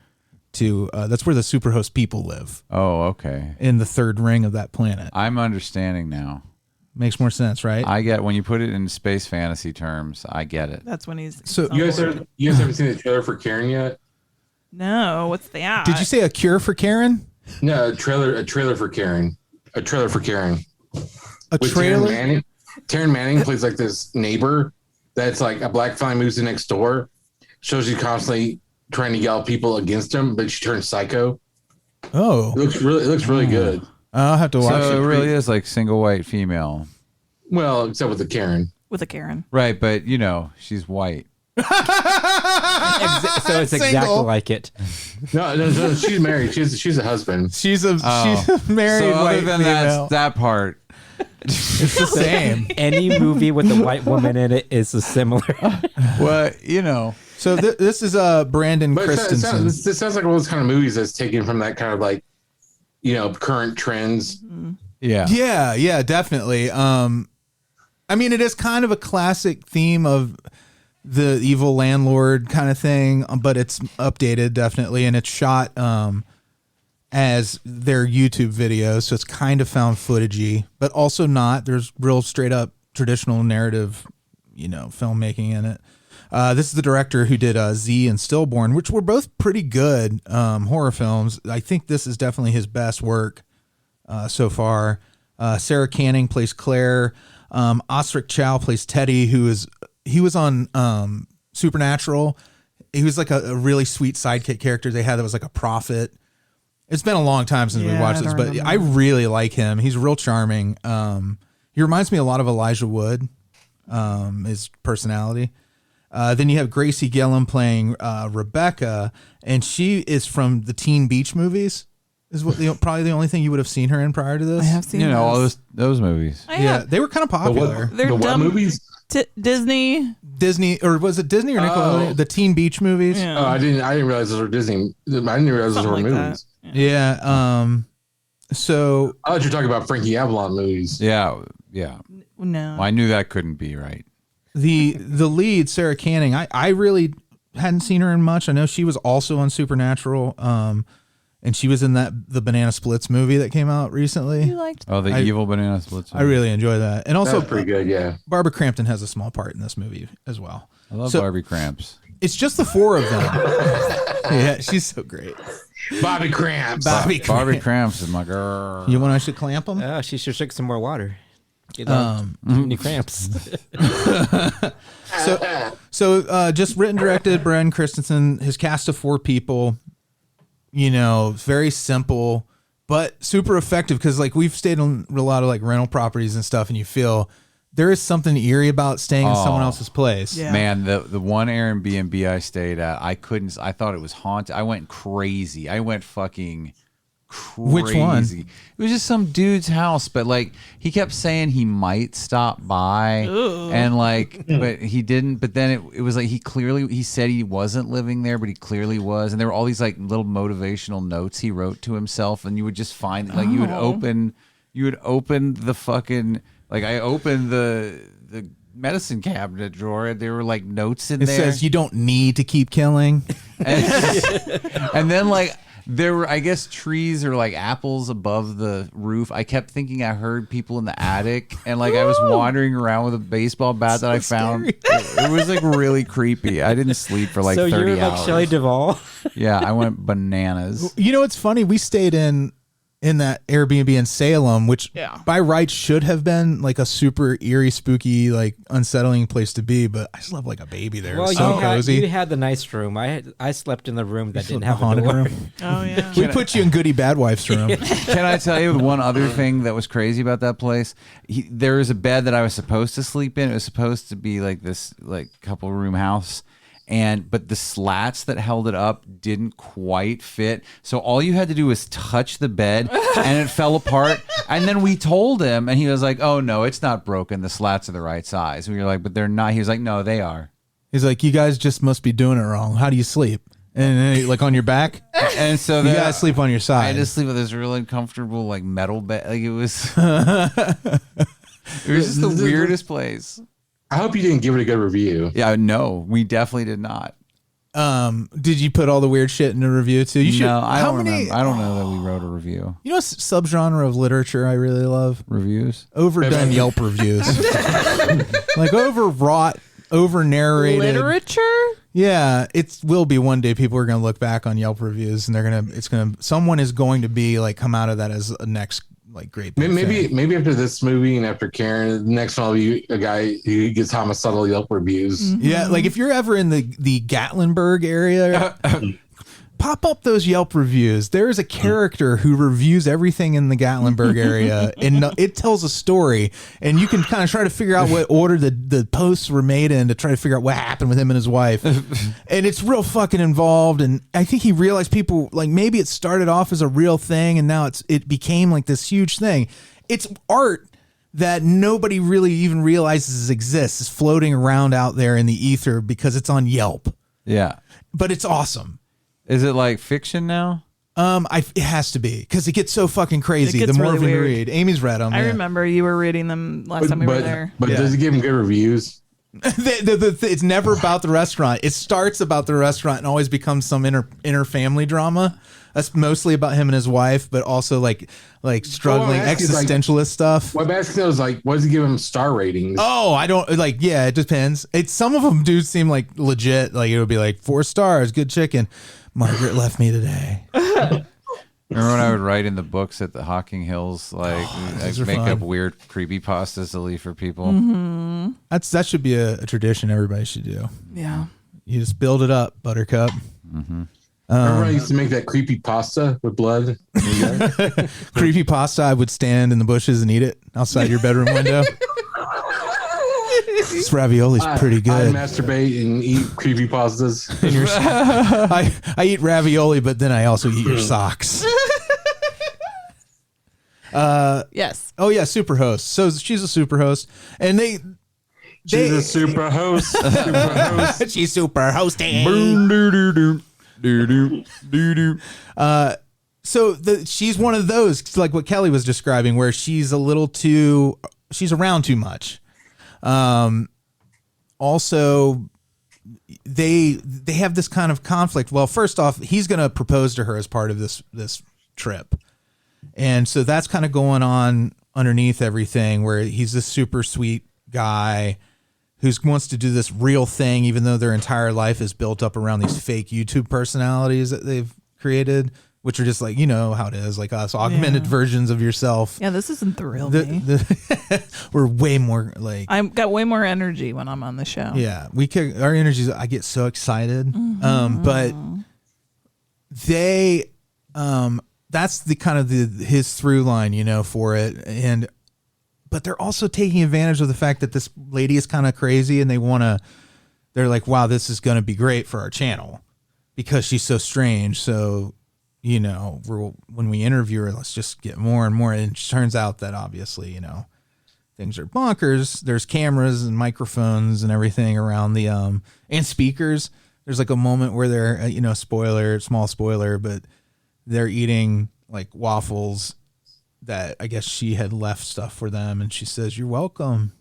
to. That's where the Superhost people live. Oh, okay. In the third ring of that planet. I'm understanding now. Makes more sense, right? I get when you put it in space fantasy terms. I get it. That's when he's. So you guys haven't seen the trailer for Karen yet? No, what's that? Did you say a cure for Karen? No, a trailer for Karen. A trailer for Karen. A trailer? Taryn Manning plays like this neighbor that's like a black family moves in next door. Shows you constantly trying to yell at people against him, but she turns psycho. Oh. It looks really good. I'll have to watch it. So it really is like single white female. Well, except with the Karen. With a Karen. Right, but she's white. So it's exactly like it. No, she's married. She's a husband. She's a married so white other than female. that part. It's the same. Any movie with a white woman in it is similar. Well, So this is Brandon Christensen. This sounds like one of those kind of movies that's taken from that kind of like, current trends. Yeah, definitely. I mean, it is kind of a classic theme of the evil landlord kind of thing, but it's updated definitely, and it's shot as their YouTube videos, so it's kind of found footagey, but also not. There's real straight up traditional narrative, filmmaking in it. This is the director who did Z and Stillborn, which were both pretty good horror films. I think this is definitely his best work so far. Sarah Canning plays Claire. Osric Chow plays Teddy, he was on Supernatural. He was like a really sweet sidekick character they had that was like a prophet. It's been a long time since we watched this, but I really like him. He's real charming. He reminds me a lot of Elijah Wood, his personality. Then you have Gracie Gillen playing Rebecca, and she is from the Teen Beach movies. Is probably the only thing you would have seen her in prior to this. I have seen all those movies. Yeah, they were kind of popular. They're dumb movies. Disney, or was it Disney or Nickelodeon? The Teen Beach movies. Yeah. Oh, I didn't realize those were Disney. I didn't realize those were movies. Yeah. So I thought you were talking about Frankie Avalon movies. Yeah. No, Well, I knew that couldn't be right. The lead, Sarah Canning, I really hadn't seen her in much. I know she was also on Supernatural, and she was in the Banana Splits movie that came out recently. You liked the evil Banana Splits movie. I really enjoy that, and also pretty good. Yeah, Barbara Crampton has a small part in this movie as well. I love Barbie Cramps. It's just the four of them. Yeah, she's so great. Bobby Cramps. Barbie Cramps is my girl. You want I should clamp them? Oh, she should drink some more water. Get too many cramps. So just written, directed, Brandon Christensen. His cast of 4 people. Very simple, but super effective because like we've stayed on a lot of like rental properties and stuff, and you feel there is something eerie about staying in someone else's place. Yeah. Man, the one Airbnb I stayed at, I thought it was haunted. I went crazy. I went fucking crazy. Which one? It was just some dude's house, but like he kept saying he might stop by. Ooh. And like, but he didn't. But then it was like he said he wasn't living there, but he clearly was. And there were all these like little motivational notes he wrote to himself, and you would just find like you would open the fucking like I opened the medicine cabinet drawer, and there were like notes in there. It says you don't need to keep killing. And then like there were, I guess, trees or like apples above the roof. I kept thinking I heard people in the attic, and like I was wandering around with a baseball bat that I found. It was like really creepy. I didn't sleep for like 30 hours. So you were like Shelley Duvall? Yeah, I went bananas. It's funny. We stayed in that Airbnb in Salem, which by rights should have been like a super eerie, spooky, like unsettling place to be, but I just love like a baby there. Well, so cozy. You had the nice room. I slept in the room that didn't have a haunted door. room. Oh yeah. We put you in Goody Bad Wife's room. Can I tell you one other thing that was crazy about that place? There was a bed that I was supposed to sleep in. It was supposed to be like this like couple room house. But the slats that held it up didn't quite fit. So all you had to do was touch the bed and it fell apart. And then we told him and he was like, oh no, it's not broken. The slats are the right size. We were like, but they're not. He was like, no, they are. He's like, you guys just must be doing it wrong. How do you sleep? And then, like on your back? And so you gotta sleep on your side. I had to sleep with this really uncomfortable like metal bed. Like it was just the weirdest place. I hope you didn't give it a good review. Yeah, no, we definitely did not. Did you put all the weird shit in the review too? You should. No, I don't remember. I don't know that we wrote a review. You know, what subgenre of literature I really love? Reviews. Overdone Yelp reviews. Like overwrought, over narrated literature. Yeah, it will be one day. People are going to look back on Yelp reviews, and someone is going to be like come out of that as a next like great. Maybe after this movie and after Karen, the next one will be a guy who gets homicidal Yelp reviews. Mm-hmm. Yeah, like if you're ever in the Gatlinburg area, pop up those Yelp reviews. There is a character who reviews everything in the Gatlinburg area, and it tells a story, and you can kind of try to figure out what order the posts were made in to try to figure out what happened with him and his wife. And it's real fucking involved, and I think he realized people, like maybe it started off as a real thing, and now it became like this huge thing. It's art that nobody really even realizes exists. It's floating around out there in the ether because it's on Yelp. Yeah. But it's awesome. Is it like fiction now? It has to be because it gets so fucking crazy. The more really we read, Amy's read them. I remember you were reading them last time we were there. But does it give them good reviews? It's never about the restaurant. It starts about the restaurant and always becomes some inner family drama. That's mostly about him and his wife, but also like struggling existentialist stuff. What I'm asking is like, what does he give him star ratings? Oh, I don't like. Yeah, it depends. Some of them do seem like legit. Like it would be like 4 stars, good chicken. Margaret left me today. Remember when I would write in the books at the Hocking Hills, like I'd make up weird creepypastas to leave for people? Mm-hmm. That should be a tradition everybody should do. Yeah. You just build it up, Buttercup. Mm-hmm. Remember I used to make that creepy pasta with blood? Creepy pasta, I would stand in the bushes and eat it outside your bedroom window. This ravioli's pretty good. I masturbate and eat creepy pastas. I eat ravioli, but then I also eat your socks. Yes. Oh yeah, Superhost. So she's a Superhost, and she's a Superhost. Superhost. She's super hosting. Boom, doo, doo, doo. Doo, doo, doo, doo. So she's one of those, like what Kelley was describing, where she's around too much. Also, they have this kind of conflict. Well, first off, he's going to propose to her as part of this trip, and so that's kind of going on underneath everything, where he's this super sweet guy who wants to do this real thing, even though their entire life is built up around these fake YouTube personalities that they've created, which are just like, you know how it is, like us, augmented versions of yourself. Yeah, this isn't the real me. We're way more like... I've got way more energy when I'm on the show. Yeah, our energy, I get so excited. But they... that's the kind of his through line, you know, for it. But they're also taking advantage of the fact that this lady is kind of crazy, and they're like, wow, this is going to be great for our channel because she's so strange. So, you know, when we interview her, let's just get more and more. And it turns out that obviously, you know, things are bonkers. There's cameras and microphones and everything around and speakers. There's like a moment where they're, you know, small spoiler, but they're eating like waffles that I guess she had left stuff for them, and she says, "You're welcome,"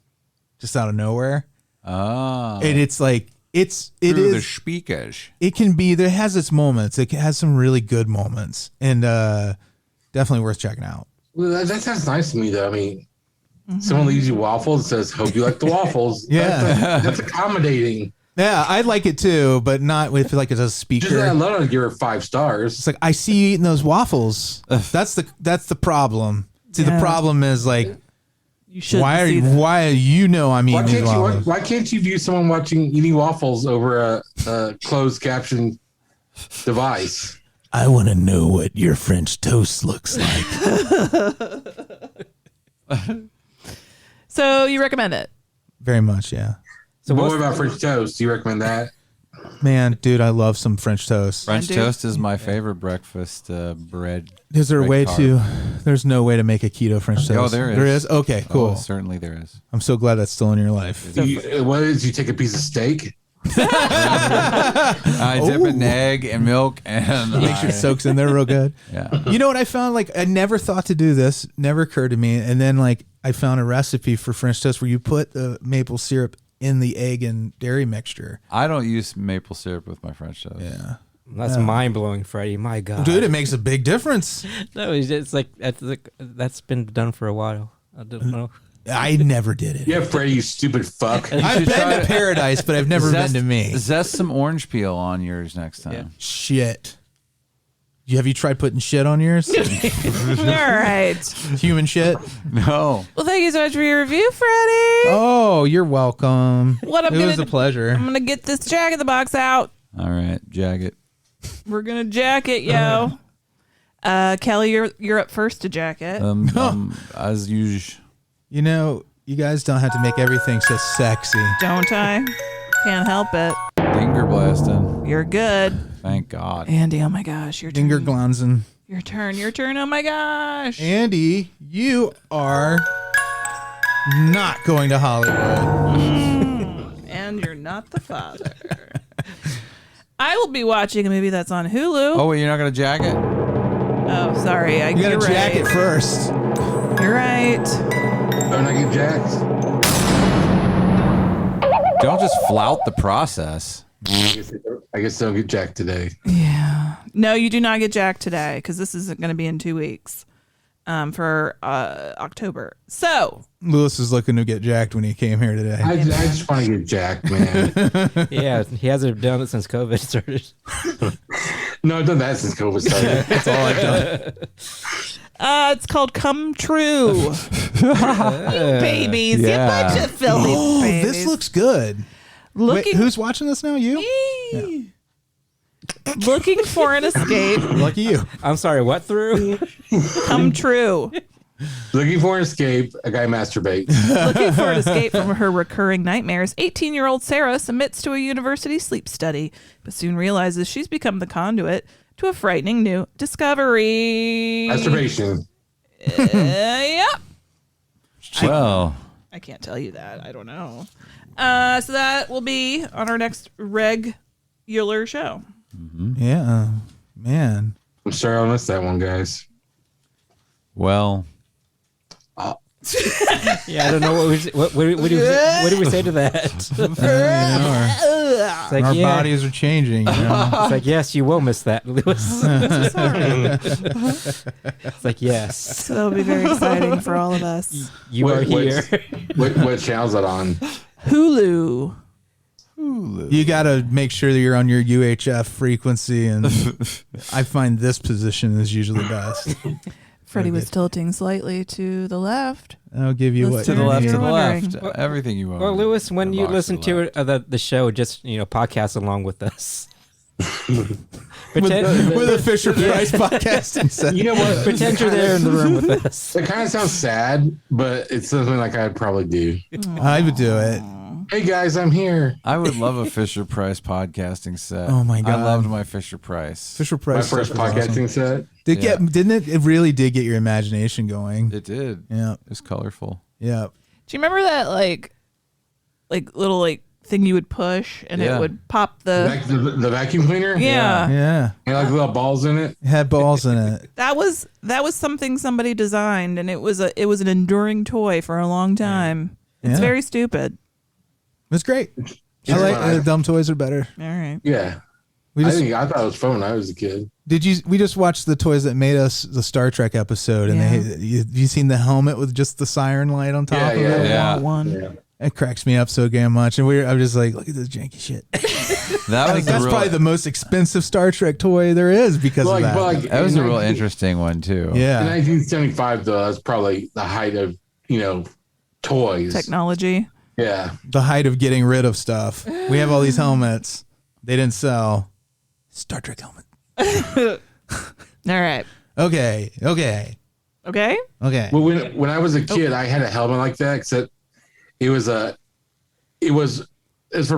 just out of nowhere. Oh, and it's like it is the speakers. It can be. There has its moments. It has some really good moments, and definitely worth checking out. Well, that sounds nice to me, though. I mean, someone leaves you waffles and says, "Hope you like the waffles." Yeah, that's accommodating. Yeah, I like it too, but not with like as a speaker. Just alone, I'd give her 5 stars. It's like, I see you eating those waffles. That's the problem. See, the problem is like, you should. Why you know I'm eating these waffles? Why can't you view someone eating waffles over a closed caption device? I want to know what your French toast looks like. So you recommend it? Very much, yeah. So what about French toast? Do you recommend that? Man, dude, I love some French toast. French toast is my favorite breakfast bread. Is there a way there's no way to make a keto French toast? Oh, there is. There is? Okay, cool. Oh, certainly there is. I'm so glad that's still in your life. You take a piece of steak? I dip an egg and milk and make sure it soaks in there real good. Yeah. You know what I found? Like, I never thought to do this. Never occurred to me. And then like I found a recipe for French toast where you put the maple syrup in the egg and dairy mixture. I don't use maple syrup with my French toast. Yeah. That's mind blowing, Freddie. My God, dude, it makes a big difference. No, it's like that's been done for a while. I don't know. I never did it. Yeah, Freddie, you stupid fuck. I've been to Paradise, but I've never been to me. Zest some orange peel on yours next time. Yeah. Shit. Have you tried putting shit on yours? All right. Human shit? No. Well, thank you so much for your review, Freddie. Oh, you're welcome. It was a pleasure. I'm gonna get this Jack in the Box out. All right, jacket. We're gonna jack it, yo. Kelley, you're up first to jack it. As usual. You know, you guys don't have to make everything so sexy. Don't I? Can't help it. Finger blasting. You're good. Thank God. Andy, oh my gosh, your Finger turn. glanzen. Your turn. Oh my gosh. Andy, you are not going to Hollywood. And you're not the father. I will be watching a movie that's on Hulu. Oh, wait, you're not going to jack it? Oh, sorry. You got to jack it first. You're right. Don't I get jacked? Don't just flout the process. I guess don't get jacked today. Yeah. No, you do not get jacked today because this isn't going to be in 2 weeks for October. So Louis is looking to get jacked when he came here today. I just want to get jacked, man. Yeah, he hasn't done it since COVID started. No, I've done that since COVID started. That's all I've done. It's called Come True. Babies. Yeah. You bunch of filthy babies. This looks good. Wait, who's watching this now? You? Yeah. Looking for an escape. Lucky you. I'm sorry, what through? Come True. Looking for an escape, a guy masturbates. Looking for an escape from her recurring nightmares, 18-year-old Sarah submits to a university sleep study, but soon realizes she's become the conduit to a frightening new discovery. Masturbation. Yep. Well, I can't tell you that. I don't know. So that will be on our next regular show. Yeah, man. I'm sorry I missed that one, guys. well. Yeah, I don't know what do we say to that? It's like, Our yeah. bodies are changing. You know? It's like, yes, you will miss that, Louis. It's like, yes, So that'll be very exciting for all of us. you are here. What channel's that on? Hulu. You got to make sure that you're on your UHF frequency, and I find this position is usually best. Freddie was tilting slightly to the left. I'll give you what To the you left, need. to the wondering. left. Everything you want. Well, Louis, when you listen to the show, just podcast along with us. with a Fisher Price podcasting set. You know what? Pretend you're there in the room with us. It kind of sounds sad, but it's something like I'd probably do. I would do it. Hey guys, I'm here. I would love a Fisher Price podcasting set. Oh my God. I loved my Fisher Price. Fisher My Price. first stuff is podcasting awesome. set. Didn't it? It really did get your imagination going. It did. Yeah. It was colorful. Yeah. Do you remember that like little thing you would push and it would pop the The vacuum cleaner? yeah. Yeah. It had like little balls in it. It had balls in it. That was something somebody designed, and it was an enduring toy for a long time. It's Yeah. very stupid. It was great. I like dumb toys are better. All right. Yeah. We just I thought it was fun when I was a kid. we just watched the Toys That Made Us, the Star Trek episode, and you seen the helmet with just the siren light on top of it? Yeah. One. It cracks me up so damn much, and I'm just like, look at this janky shit. That's probably the most expensive Star Trek toy there is because of that. That was a real interesting one too. Yeah. In 1975, though, that's probably the height of toys. Technology. Yeah. The height of getting rid of stuff. We have all these helmets. They didn't sell. Star Trek helmet. All right. Okay. Well, when I was a kid, I had a helmet like that, except it was from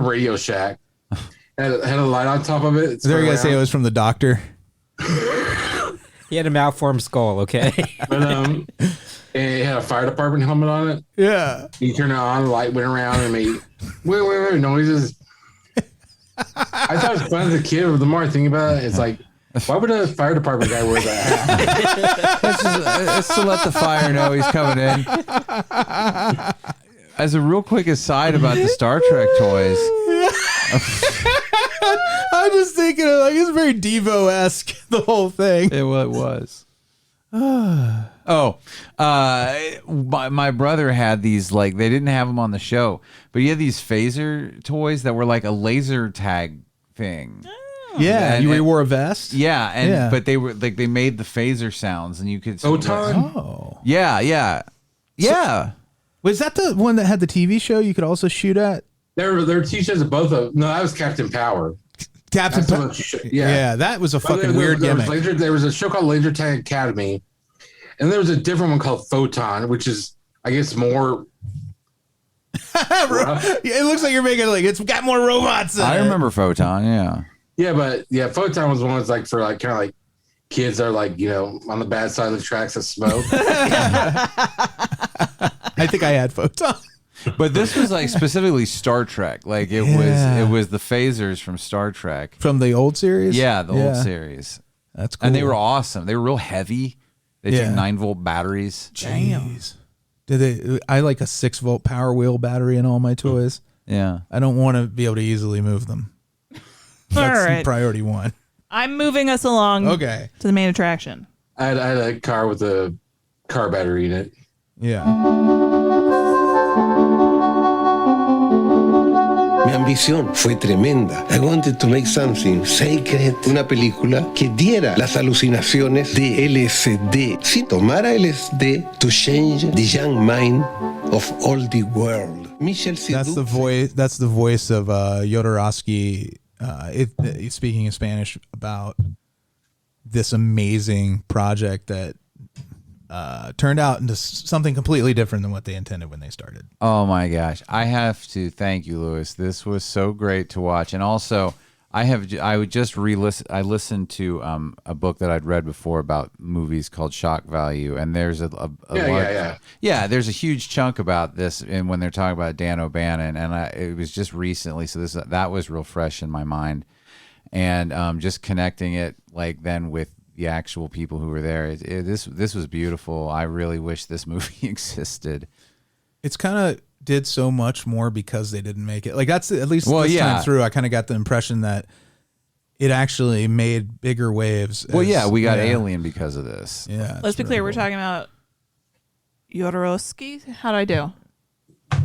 Radio Shack. It had a light on top of it. They're gonna say it was from the doctor. He had a malformed skull. Okay. But and it had a fire department helmet on it. Yeah. You turn it on, the light went around and made wait noises. I thought it was fun as a kid, but the more I think about it, it's like, why would a fire department guy wear that hat? It's to let the fire know he's coming in. As a real quick aside about the Star Trek toys. I'm just thinking of, like, it's very Devo-esque, the whole thing. It was. My brother had these, like, they didn't have them on the show, but he had these phaser toys that were like a laser tag thing. Yeah, you wore a vest? Yeah, but they were like, they made the phaser sounds and you could Photon? Yeah. Was that the one that had the TV show you could also shoot at? There were t-shirts of both of them. No, that was Captain Power. Captain Power. Yeah, that was a fucking weird gimmick. There was a show called Laser Tag Academy, and there was a different one called Photon, which is, I guess, more. It looks like you're making like it's got more robots in I it. remember Photon, Yeah, but Photon was one that's like for like kind of like kids that are like, you know, on the bad side of the tracks that smoke. I think I had Photon. But this was like specifically Star Trek. Like it was the phasers from Star Trek. From the old series? Yeah, the old series. That's cool. And they were awesome. They were real heavy. They took 9-volt batteries. Jeez. I like a 6-volt Power Wheel battery in all my toys. Yeah. I don't want to be able to easily move them. That's priority one. I'm moving us along to the main attraction. I had a car with a car battery in it. Yeah. Mi ambición fue tremenda. I wanted to make something sacred, una película que diera las alucinaciones de LSD. Si tomara LSD to change the young mind of all the world. That's the voice. That's the voice of Jodorowsky. Speaking in Spanish about this amazing project that turned out into something completely different than what they intended when they started. Oh my gosh. I have to thank you, Louis. This was so great to watch. And also I listened to a book that I'd read before about movies called Shock Value. And there's there's a huge chunk about this. And when they're talking about Dan O'Bannon, and it was just recently. So that was real fresh in my mind. And just connecting it like then with the actual people who were there. This was beautiful. I really wish this movie existed. It's kind of did so much more because they didn't make it. Like that's at least this time through. I kind of got the impression that it actually made bigger waves. We got Alien because of this. Yeah. Let's be clear. We're talking about Jodorowsky. How'd I do?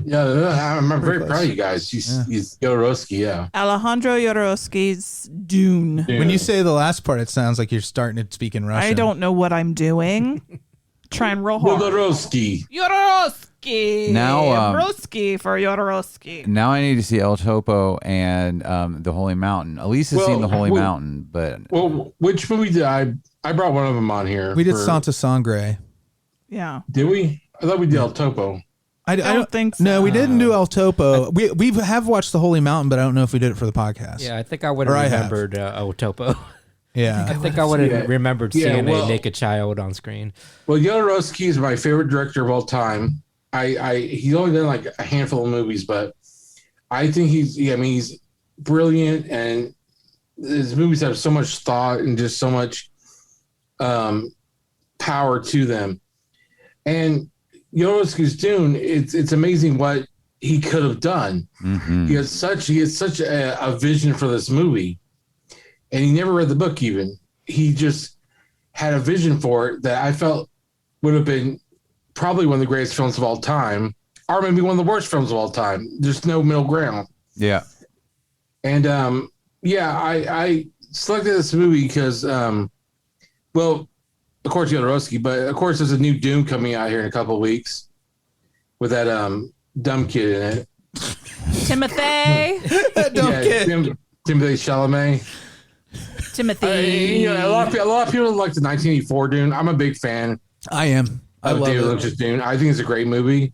Yeah, I'm very proud of you guys. He's Jodorowsky, Alejandro Jodorowsky's Dune. When you say the last part, it sounds like you're starting to speak in Russian. I don't know what I'm doing. Trying real hard. Jodorowsky. Now, Broski for Jodorowsky. Now I need to see El Topo and the Holy Mountain. Elise has seen the Holy Mountain, but which movie did I brought one of them on here? We did Santa Sangre. Yeah. Did we? I thought we did El Topo. I don't think so. No, we didn't do El Topo. We have watched the Holy Mountain, but I don't know if we did it for the podcast. Yeah, I think I would have remembered El Topo. Yeah. I think I would have remembered seeing a naked child on screen. Well, Jodorowsky is my favorite director of all time. He's only done like a handful of movies, but I think he's brilliant, and his movies have so much thought and just so much power to them. And Jodorowsky's Dune, it's amazing what he could have done. Mm-hmm. He has such a vision for this movie, and he never read the book. Even he just had a vision for it that I felt would have been probably one of the greatest films of all time, or maybe one of the worst films of all time. There's no middle ground. Yeah, and I selected this movie because, of course, Jodorowsky, but of course, there's a new Dune coming out here in a couple of weeks with that dumb kid in it. Timothy. Dumb kid. Timothy Chalamet. Timothy. A lot of people like the 1984 Dune. I'm a big fan. I am. I love David it. Lynch's Dune. I think it's a great movie.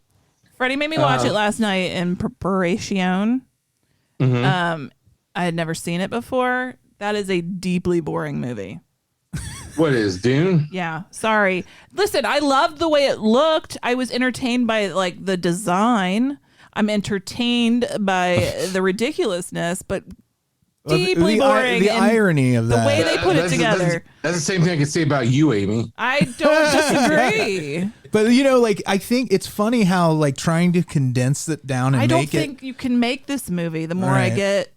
Freddie made me watch it last night in preparation. Mm-hmm. I had never seen it before. That is a deeply boring movie. What is Dune? Yeah, sorry. Listen, I loved the way it looked. I was entertained by like the design. I'm entertained by the ridiculousness, but deeply boring. The irony of that. The way they put it together. That's the same thing I could say about you, Amy. I don't disagree. But like I think it's funny how like trying to condense it down and I don't make think you can make this movie. The more Right.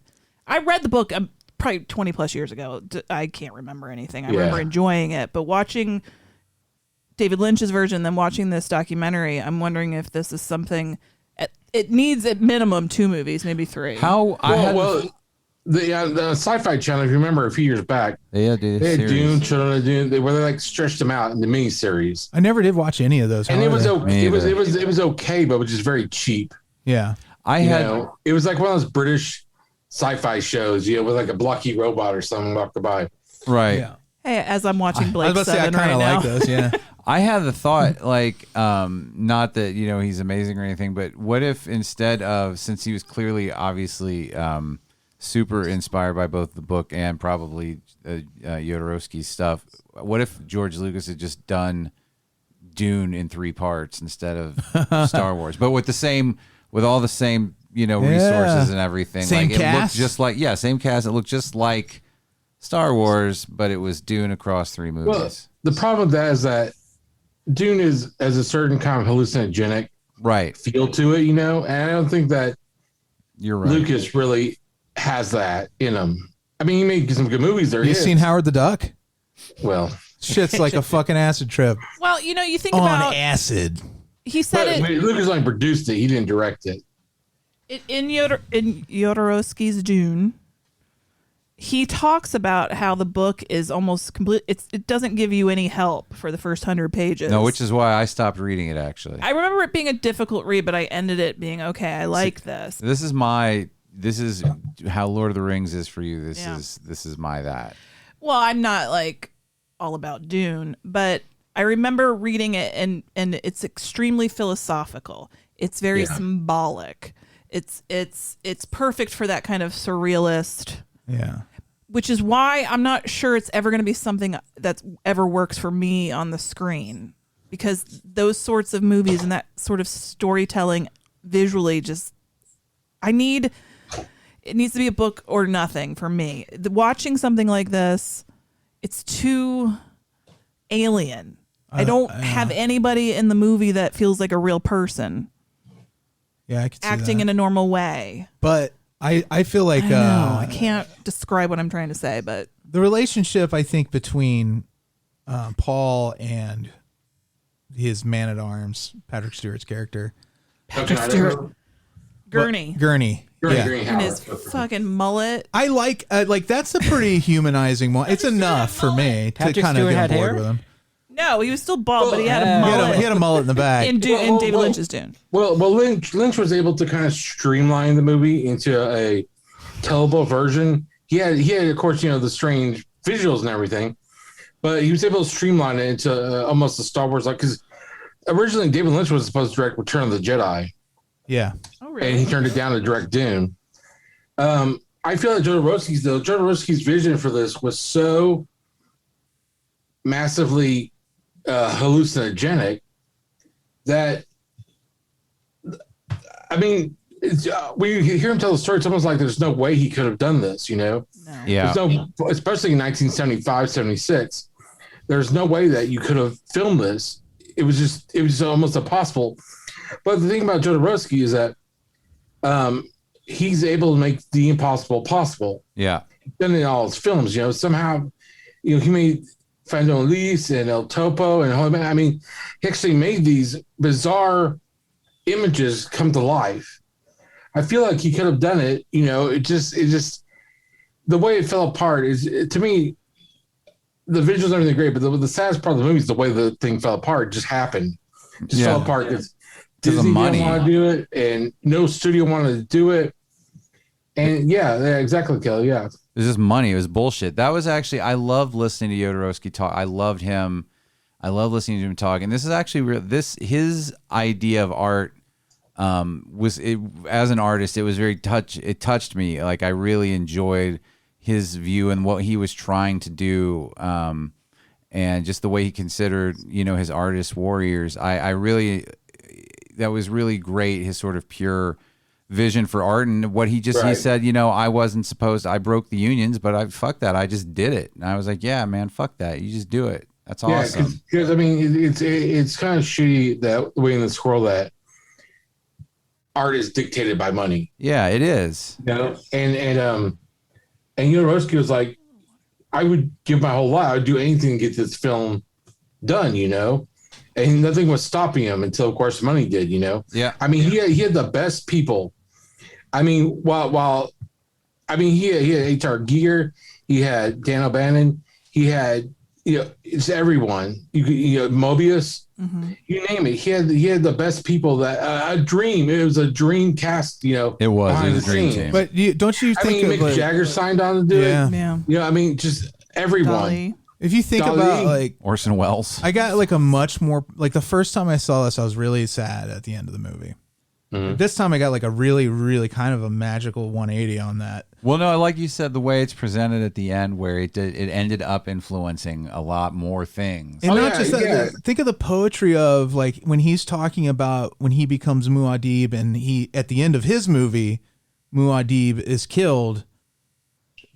I read the book probably 20 plus years ago. I can't remember anything. I remember enjoying it, but watching David Lynch's version, then watching this documentary, I'm wondering if this is something. It needs at minimum 2 movies, maybe 3. The Sci-Fi Channel, if you remember a few years back, they had Dune, Children of Dune, where they like stretched them out in the miniseries. I never did watch any of those. And it was okay, but it was just very cheap. Yeah. It was like one of those British sci-fi shows, with like a blocky robot or something walked by. Right. Yeah. Hey, as I'm watching Blake 7 I kind of right like now. those, yeah. I had the thought, like, not that, he's amazing or anything, but what if instead of, since he was clearly, obviously, super inspired by both the book and probably Jodorowsky's stuff, what if George Lucas had just done Dune in 3 parts instead of Star Wars, but with all the same, resources and everything. Same like cast? It looked just like, same cast. It looked just like Star Wars, but it was Dune across 3 movies. Well, the problem with that is that Dune has a certain kind of hallucinogenic feel to it, and I don't think that you're right. Lucas really has that in him. I mean, he made some good movies there. You seen Howard the Duck? Well, shit's like a fucking acid trip. Well, you think on about acid. He said Lucas only produced it. He didn't direct it. In Jodorowsky's Dune. He talks about how the book is almost complete. It doesn't give you any help for the first 100 pages. No, which is why I stopped reading it, actually. I remember it being a difficult read, but I ended it being okay. I like this. This is how Lord of the Rings is for you. This is my that. Well, I'm not like all about Dune, but I remember reading it and it's extremely philosophical. It's very symbolic. It's perfect for that kind of surrealist. Yeah. Which is why I'm not sure it's ever going to be something that ever works for me on the screen, because those sorts of movies and that sort of storytelling visually it needs to be a book or nothing for me. Watching something like this, it's too alien. I don't have anybody in the movie that feels like a real person. Yeah, I could see acting that. in a normal way. But I feel like I can't describe what I'm trying to say, but the relationship I think between Paul and his man-at-arms, Patrick Stewart's character, Gurney. Yeah. And his fucking mullet. I like that's a pretty humanizing one. It's enough for me to kind of get on board with him. No, he was still bald, but he had a mullet. He had a mullet in the back. in David Lynch's Dune. Well, Lynch was able to kind of streamline the movie into a tellable version. He had, of course, the strange visuals and everything, but he was able to streamline it into almost a Star Wars like, because originally David Lynch was supposed to direct Return of the Jedi. Yeah. Oh, really? And he turned it down to direct Dune. I feel like Jodorowsky's vision for this was so massively hallucinogenic that, I mean, when you hear him tell the story, it's almost like there's no way he could have done this, No. Yeah. Especially in 1975, 76, there's no way that you could have filmed this. It was almost impossible. But the thing about Jodorowsky is that he's able to make the impossible possible. Yeah. He's done it in all his films, somehow, he made Fando Alise and El Topo and he actually made these bizarre images come to life. I feel like he could have done it, it just the way it fell apart is, to me, the visuals and everything great, but the saddest part of the movie is the way the thing fell apart. It just happened. It just fell apart because Disney didn't want to do it and no studio wanted to do it. And yeah, exactly, Kelley. Yeah. It was just money. It was bullshit. That was actually, I loved listening to Jodorowsky talk. I loved him. I love listening to him talk. And this is actually his idea of art as an artist, it was it touched me. Like I really enjoyed his view and what he was trying to do. And just the way he considered, his artist warriors. I really, that was really great. His sort of pure vision for art. And what he said, I wasn't supposed, I broke the unions, but fuck that. I just did it. And I was like, yeah, man, fuck that. You just do it. That's awesome. Because I mean, it's kind of shitty that the way in this world that art is dictated by money. Yeah, it is. And Jodorowsky was like, I would give my whole life. I would do anything to get this film done, and nothing was stopping him until, of course, money did, Yeah. I mean, he had the best people. I mean, he had H.R. Giger, he had Dan O'Bannon, he had, it's everyone. Mobius, you name it. He had the best people. That a dream. It was a dream cast. It was a dream team. But don't you think Mick Jagger signed on to do it? Yeah. I mean, just everyone. Dali. If you think about like Orson Welles, I got like a much more like the first time I saw this, I was really sad at the end of the movie. This time I got like a really, really kind of a magical 180 on that. Well, no, like you said, the way it's presented at the end, where it ended up influencing a lot more things. And not just that, think of the poetry of like when he's talking about when he becomes Muad'Dib, and he at the end of his movie, Muad'Dib is killed.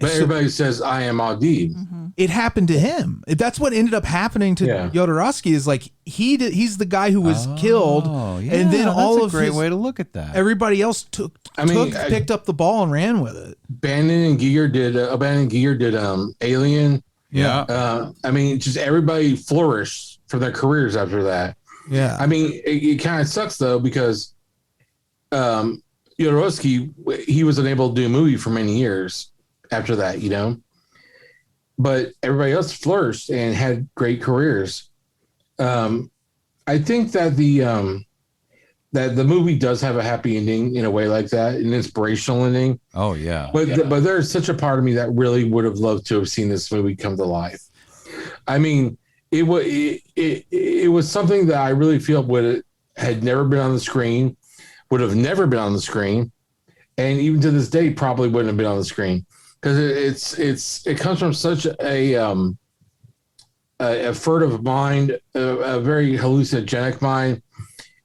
But everybody says, I am Adib. It happened to him. That's what ended up happening to Jodorowsky is like he's the guy who was killed. And then all of great way to look at that. Everybody else picked up the ball and ran with it. Bannon and Giger did Alien. Yeah. I mean, just everybody flourished for their careers after that. Yeah. I mean, it kind of sucks though, because Jodorowsky, he was unable to do a movie for many years after that, but everybody else flourished and had great careers. I think that the movie does have a happy ending in a way like that, an inspirational ending. Oh yeah. But there's such a part of me that really would have loved to have seen this movie come to life. I mean, it was something that I really feel had never been on the screen, would have never been on the screen, and even to this day probably wouldn't have been on the screen. Because it comes from such a furtive mind, a very hallucinogenic mind,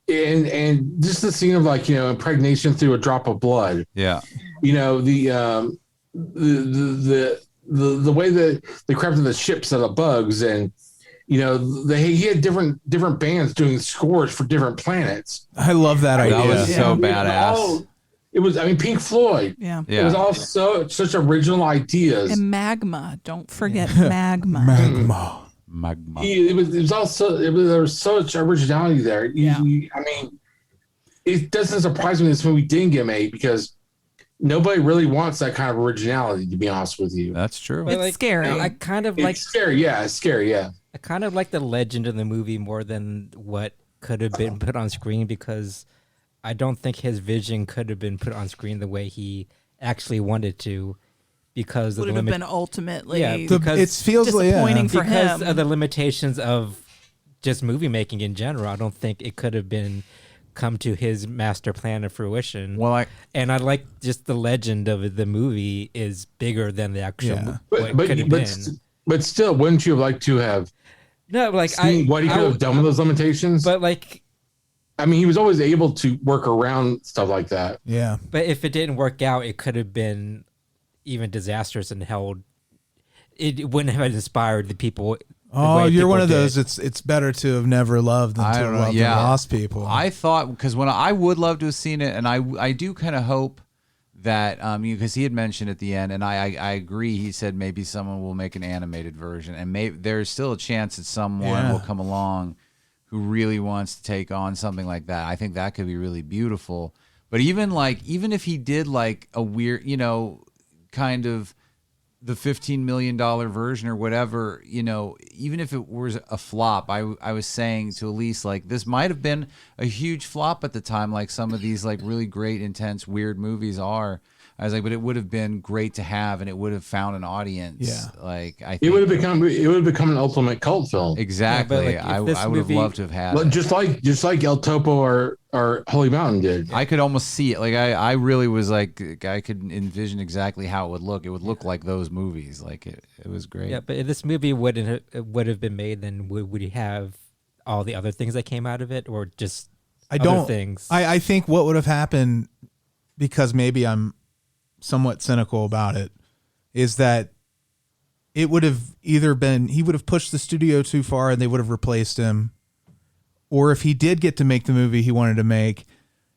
and just the scene of like impregnation through a drop of blood. Yeah, the way that they crafted the ships out of bugs, and he had different bands doing scores for different planets. I love that idea. That was so badass. It was, Pink Floyd. Yeah. It was all such original ideas. And Magma. Don't forget Magma. Magma. It was also, there was so much originality there. I mean, it doesn't surprise me this movie didn't get made, because nobody really wants that kind of originality, to be honest with you. That's true. It's scary. I kind of like... It's scary, yeah. It's scary, yeah. I kind of like the legend of the movie more than what could have been put on screen, because I don't think his vision could have been put on screen the way he actually wanted to, because would have been ultimately it feels disappointing for because him. of the limitations of just movie making in general. I don't think it could have been come to his master plan of fruition. Well, I like just the legend of the movie is bigger than the actual But still, wouldn't you have liked to have seen what he could have done with those limitations? But like, I mean, he was always able to work around stuff like that. Yeah. But if it didn't work out, it could have been even disastrous and held. It wouldn't have inspired the people. Oh, you're one of those. It's better to have never loved than to have loved and lost people. I thought, because when I would love to have seen it, and I do kind of hope that because he had mentioned at the end, and I agree. He said maybe someone will make an animated version, and maybe there's still a chance that someone will come along who really wants to take on something like that. I think that could be really beautiful. But even if he did like a weird, kind of the $15 million version or whatever, even if it was a flop, I was saying to Alise, like, this might have been a huge flop at the time, like some of these like really great, intense, weird movies are. I was like, but it would have been great to have, and it would have found an audience. Yeah, I think it would have become an ultimate cult film. Exactly. Yeah, I would have loved to have had it. Just like El Topo or Holy Mountain did. I could almost see it. Like I really was like, I could envision exactly how it would look. It would look like those movies. Like it was great. Yeah, but if this movie would have been made, then would we have all the other things that came out of it, or just other things? I think what would have happened because maybe I'm somewhat cynical about it, is that it would have either been he would have pushed the studio too far and they would have replaced him, or if he did get to make the movie he wanted to make,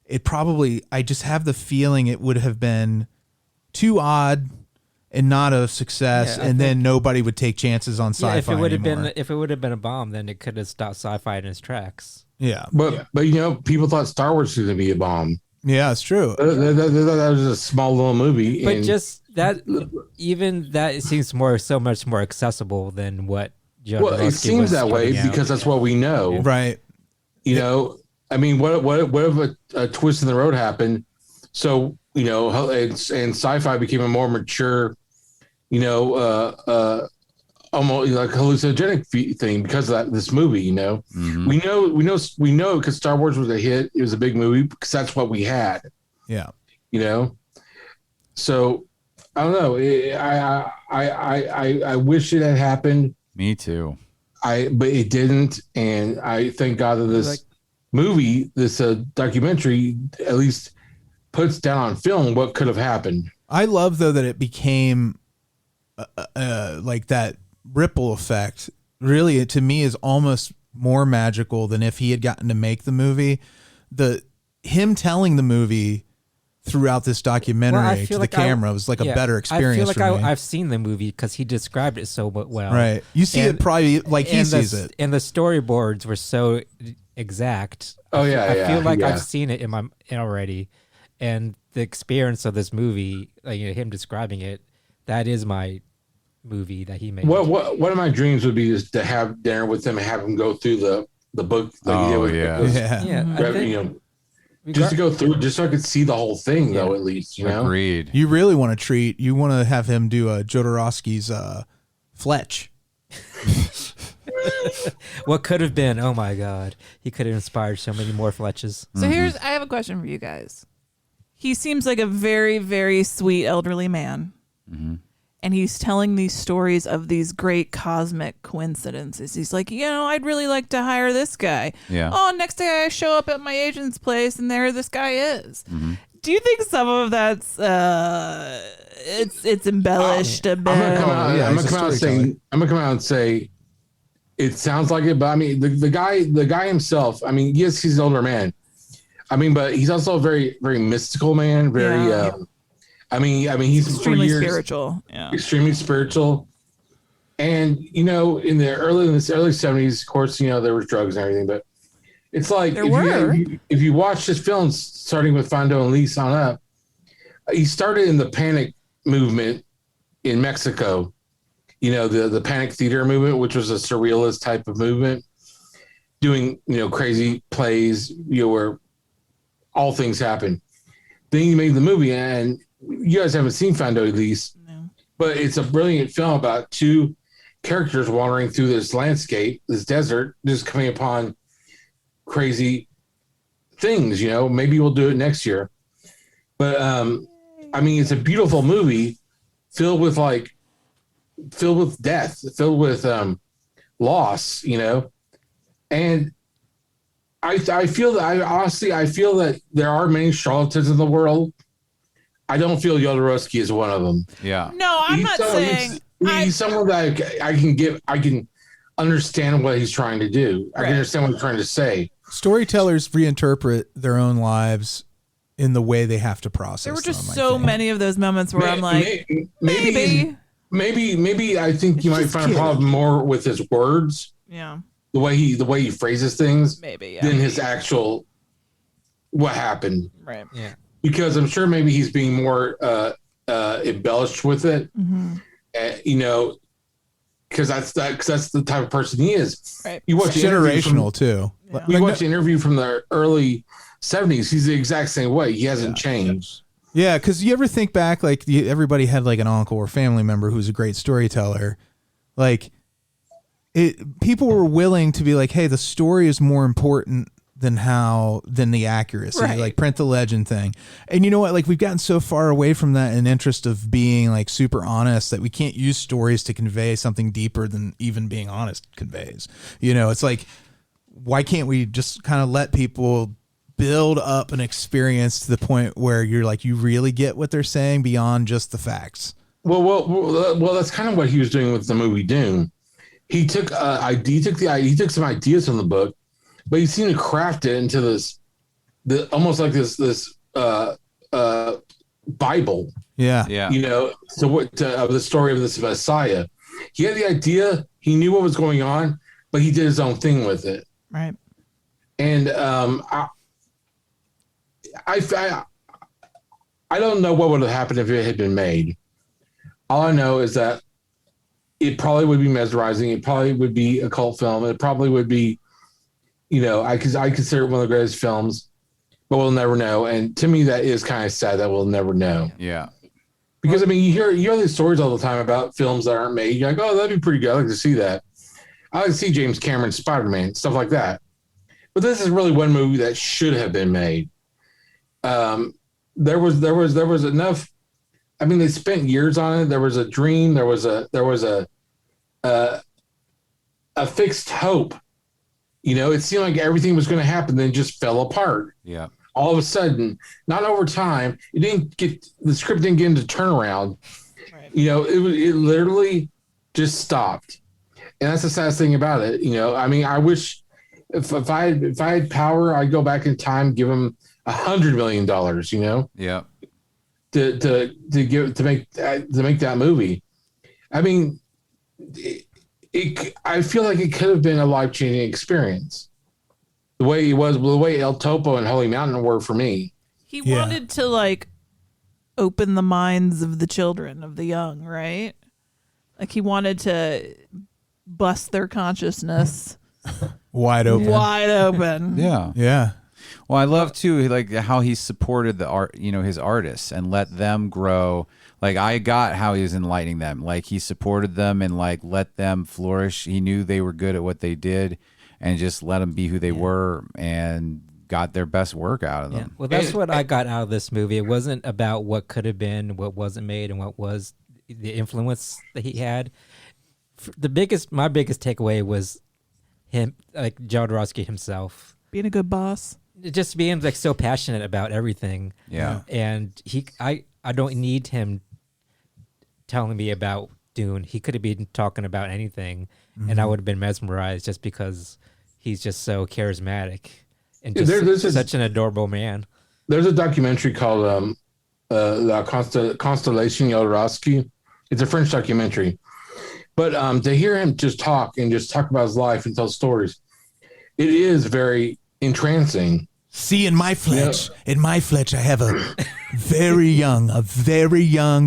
it probably, I just have the feeling it would have been too odd and not a success, and then nobody would take chances on sci-fi if it would have anymore. if it would have been a bomb, then it could have stopped sci-fi in its tracks. Yeah, but you know, people thought Star Wars was going to be a bomb. Yeah, it's true. That was a small little movie, But and just that, even that, it seems so much more accessible than what Jodorowsky well, it seems that way because that's what we know, right? You know, I mean, what if a twist in the road happened? So you know, and sci-fi became a more mature, you know, almost like hallucinogenic thing because of this movie. You know, we know because Star Wars was a hit. It was a big movie because that's what we had. Yeah, you know. So I don't know. I wish it had happened. Me too. But it didn't, and I thank God that this movie, this documentary, at least puts down on film what could have happened. I love though that it became like that ripple effect. Really, to me, is almost more magical than if he had gotten to make the movie. Him telling the movie throughout this documentary to the camera was like a better experience. I feel like for me. I've seen the movie because he described it so well. Right, you see it probably like he sees it, and the storyboards were so exact. Oh yeah, I feel like I've seen it already, and the experience of this movie, like, you know, him describing it, that is my movie that he made. One of my dreams would be is to have dinner with him and have him go through the book. Like you know, just to go through, just so I could see the whole thing, though. At least, you know. Agreed. You really want to treat. You want to have him do a Jodorowsky's Fletch. What could have been? Oh my God, he could have inspired so many more Fletches. So I have a question for you guys. He seems like a very, very sweet elderly man. And he's telling these stories of these great cosmic coincidences. He's like, you know, I'd really like to hire this guy. Yeah. Oh, next day I show up at my agent's place and there this guy is. Do you think some of that's it's embellished a bit? I'm gonna come out and say it sounds like it, but I mean the guy himself, I mean, yes, he's an older man. I mean, but he's also a very, very mystical man, very I mean, he's extremely spiritual. Yeah. Extremely spiritual. And, you know, in the early 70s, of course, you know, there was drugs and everything, but it's like if you watch his films, starting with Fondo and Alise on up, he started in the panic movement in Mexico, you know, the panic theater movement, which was a surrealist type of movement, doing, you know, crazy plays, you know, where all things happen. Then he made the movie, and you guys haven't seen Fondo Alise, but it's a brilliant film about two characters wandering through this landscape, this desert, just coming upon crazy things. You know, maybe we'll do it next year. But I mean, it's a beautiful movie filled with death, filled with loss. You know, and I feel that I feel that there are many charlatans in the world. I don't feel Jodorowsky is one of them. Yeah. No, I'm not saying he's someone that I can understand what he's trying to do. I can understand what he's trying to say. Storytellers reinterpret their own lives in the way they have to process. There were just so many of those moments where I'm like, maybe I think you might find a problem more with his words. Yeah. The way he phrases things. Maybe. Than his actual what happened. Right. Yeah. Because I'm sure maybe he's being more embellished with it, you know, because that's the type of person he is. Right. You watch generational too. You watch the interview from the early 70s. He's the exact same way. He hasn't changed. Yeah, because you ever think back, like everybody had like an uncle or family member who's a great storyteller, like people were willing to be like, hey, the story is more important than the accuracy, like print the legend thing. And you know what, like we've gotten so far away from that in interest of being like super honest that we can't use stories to convey something deeper than even being honest conveys. You know, it's like, why can't we just kind of let people build up an experience to the point where you're like, you really get what they're saying beyond just the facts. Well, that's kind of what he was doing with the movie Dune. He took he took some ideas from the book, but he seemed to craft it into almost like this Bible. Yeah. You know, of the story of this Messiah. He had the idea, he knew what was going on, but he did his own thing with it. Right. And I don't know what would have happened if it had been made. All I know is that it probably would be mesmerizing. It probably would be a cult film. It probably would be, you know, I consider it one of the greatest films, but we'll never know. And to me, that is kind of sad that we'll never know. Yeah. Because I mean, you hear these stories all the time about films that aren't made. You're like, oh, that'd be pretty good. I'd like to see that. I like to see James Cameron's Spider-Man, stuff like that. But this is really one movie that should have been made. There was enough. I mean, they spent years on it. There was a dream. There was a fixed hope. You know, it seemed like everything was going to happen, then just fell apart. Yeah. All of a sudden, not over time. The script didn't get into turnaround. Right. You know, it literally just stopped. And that's the saddest thing about it. You know, I mean, I wish if I had power, I'd go back in time, give him $100 million. You know. Yeah. To make that movie. I mean, I feel like it could have been a life-changing experience. The way El Topo and Holy Mountain were for me. He wanted to like open the minds of the children, of the young, right? Like he wanted to bust their consciousness wide open. Yeah. Yeah. Well, I love too, like how he supported the art, you know, his artists and let them grow. Like I got how he was enlightening them. Like he supported them and like let them flourish. He knew they were good at what they did, and just let them be who they were and got their best work out of them. Yeah. Well, that's what I got out of this movie. It wasn't about what could have been, what wasn't made, and what was the influence that he had. My biggest takeaway was him, like Jodorowsky himself, being a good boss. Just being like so passionate about everything. Yeah. And I don't need him telling me about Dune. He could have been talking about anything, and I would have been mesmerized just because he's just so charismatic and just such an adorable man. There's a documentary called La Constellation Jodorowsky. It's a French documentary. But to hear him just talk about his life and tell stories, it is very entrancing. See, in my flesh, I have a very young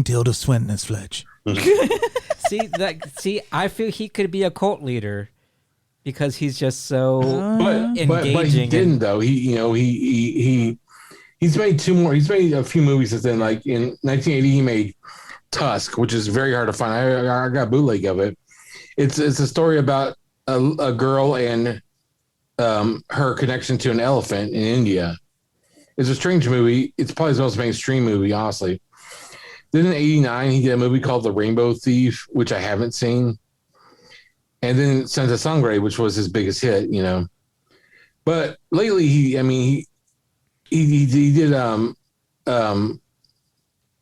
Tilda Swinton's flesh. See, I feel he could be a cult leader because he's just so engaging. But he didn't, though. He's made two more. He's made a few movies since then. Like in 1980, he made Tusk, which is very hard to find. I got a bootleg of it. It's a story about a girl and her connection to an elephant in India. It's a strange movie. It's probably his most mainstream movie, honestly. Then in 1989, he did a movie called The Rainbow Thief, which I haven't seen. And then Santa Sangre, which was his biggest hit, you know. But lately, he did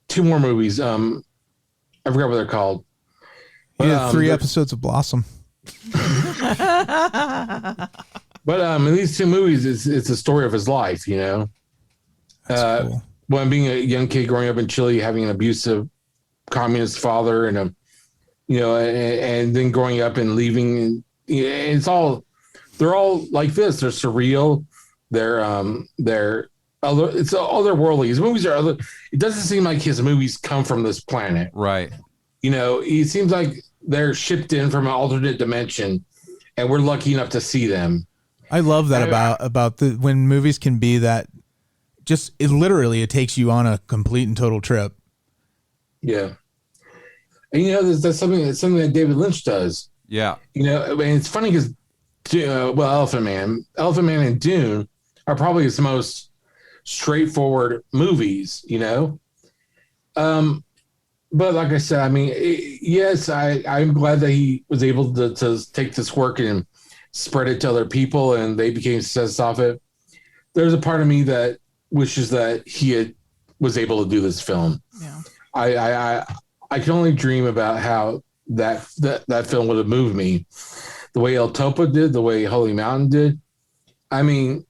two more movies. I forgot what they're called. He had 3 episodes of Blossom. But in these two movies, it's a story of his life, you know. Cool. One being a young kid growing up in Chile, having an abusive communist father, and and then growing up and leaving, and they're all like this. They're surreal. They're it's otherworldly. His movies are other. It doesn't seem like his movies come from this planet, right? You know, it seems like they're shipped in from an alternate dimension, and we're lucky enough to see them. I love that about when movies can be that. Just it takes you on a complete and total trip. Yeah, and that's something that David Lynch does. Yeah, and it's funny because, Elephant Man and Dune are probably his most straightforward movies. But like I said, I mean, yes, I'm glad that he was able to take this work and spread it to other people, and they became success off it. there's a part of me that wishes that he was able to do this film. Yeah. I can only dream about how that film would have moved me, the way El Topo did, the way Holy Mountain did. I mean,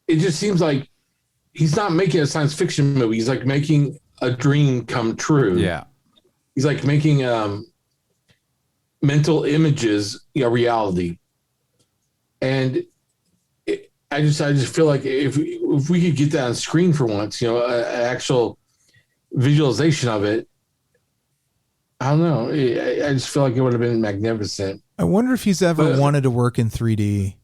it just seems like he's not making a science fiction movie. He's like making a dream come true. Yeah. He's like making mental images a reality. And I just feel like if we could get that on screen for once, an actual visualization of it, I don't know. I just feel like it would have been magnificent. I wonder if he's ever wanted to work in 3D.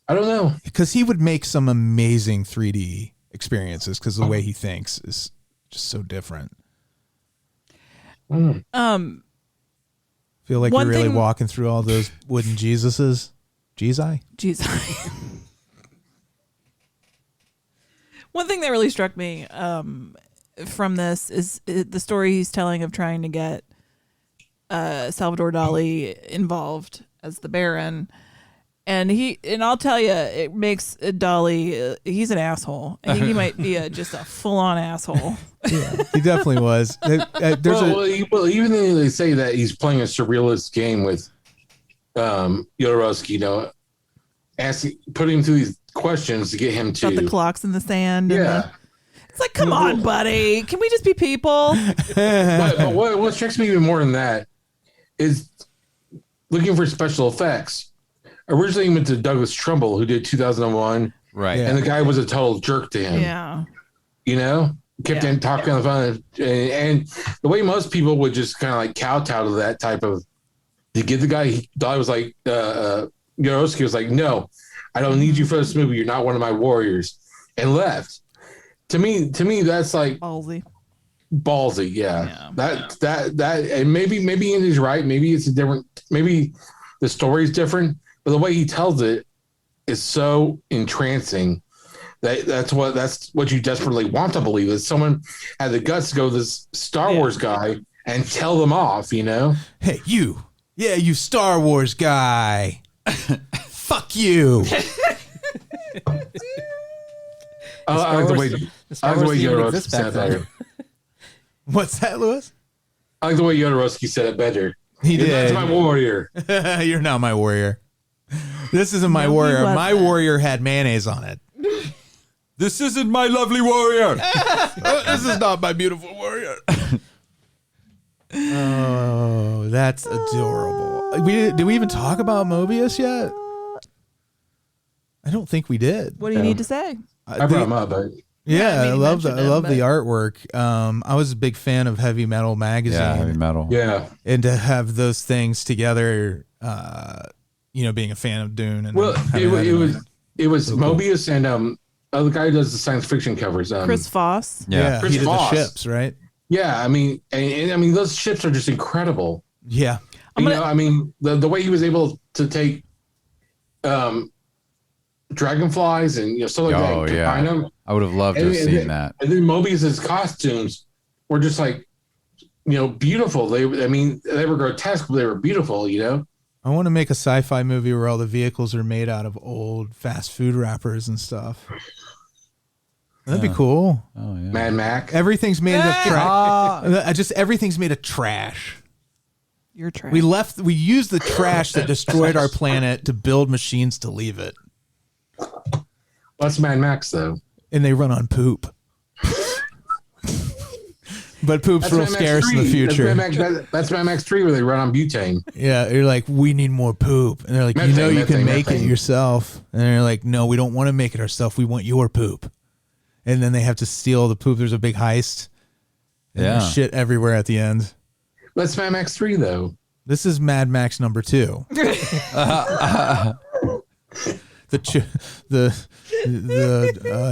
I don't know. Because he would make some amazing 3D experiences because the way he thinks is just so different. Feel like you're really walking through all those wooden Jesuses. Jesus. One thing that really struck me from this is the story he's telling of trying to get Salvador Dali involved as the Baron. And I'll tell you, it makes Dali, he's an asshole. I think he might be just a full-on asshole. Yeah, he definitely was. Even though they say that he's playing a surrealist game with Jodorowsky, putting him through these questions to get him to... About the clocks in the sand. Yeah. It's like, come on, buddy. Can we just be people? but what strikes me even more than that is looking for special effects. Originally, he went to Douglas Trumbull, who did 2001. Right. And the guy was a total jerk to him. Yeah. Kept on talking on the phone. And the way most people would just kind of like kowtow to that type of, to get the guy, I was like, Jodorowsky was like, no, I don't need you for this movie. You're not one of my warriors. And left. To me, that's like ballsy. Yeah. That, and maybe Andy's right. Maybe it's a different, maybe the story's different, but the way he tells it is so entrancing that's what you desperately want to believe, that someone had the guts to go to this Star Wars guy and tell them off, Hey, you. Yeah, you Star Wars guy. Fuck you. I like the way Jodorowsky said that. What's that, Louis? I like the way Jodorowsky said it better. He did. That's my warrior. You're not my warrior. This isn't my warrior. My warrior had mayonnaise on it. This isn't my lovely warrior. This is not my beautiful warrior. Oh, that's adorable. Did we even talk about Mobius yet? I don't think we did. What do you need to say? I brought him up. I love the artwork. I was a big fan of Heavy Metal magazine. Yeah, Heavy Metal. Yeah, and to have those things together, being a fan of Dune, and it was so Mobius cool. And the guy who does the science fiction covers, Chris Foss. Yeah, Chris he did Foss. the ships, right? Yeah, I mean, and I mean those ships are just incredible. Yeah, the way he was able to take dragonflies and stuff like that. Oh yeah, them. I would have loved to have seen that. And then Mobius's costumes were just like, beautiful. They were grotesque, but they were beautiful. I want to make a sci-fi movie where all the vehicles are made out of old fast food wrappers and stuff. That'd be cool. Oh yeah, Mad Max. Everything's made of trash. Everything's made of trash. You're trash. We used the trash that destroyed our planet to build machines to leave it. That's Mad Max, though. And they run on poop. But poop's real scarce in the future. That's Mad Max 3 where they run on butane. Yeah, you're like, we need more poop. And they're like, you can make it yourself. And they're like, no, we don't want to make it ourselves. We want your poop. And then they have to steal the poop. There's a big heist. And there's shit everywhere at the end. That's Mad Max 3, though. This is Mad Max number 2. I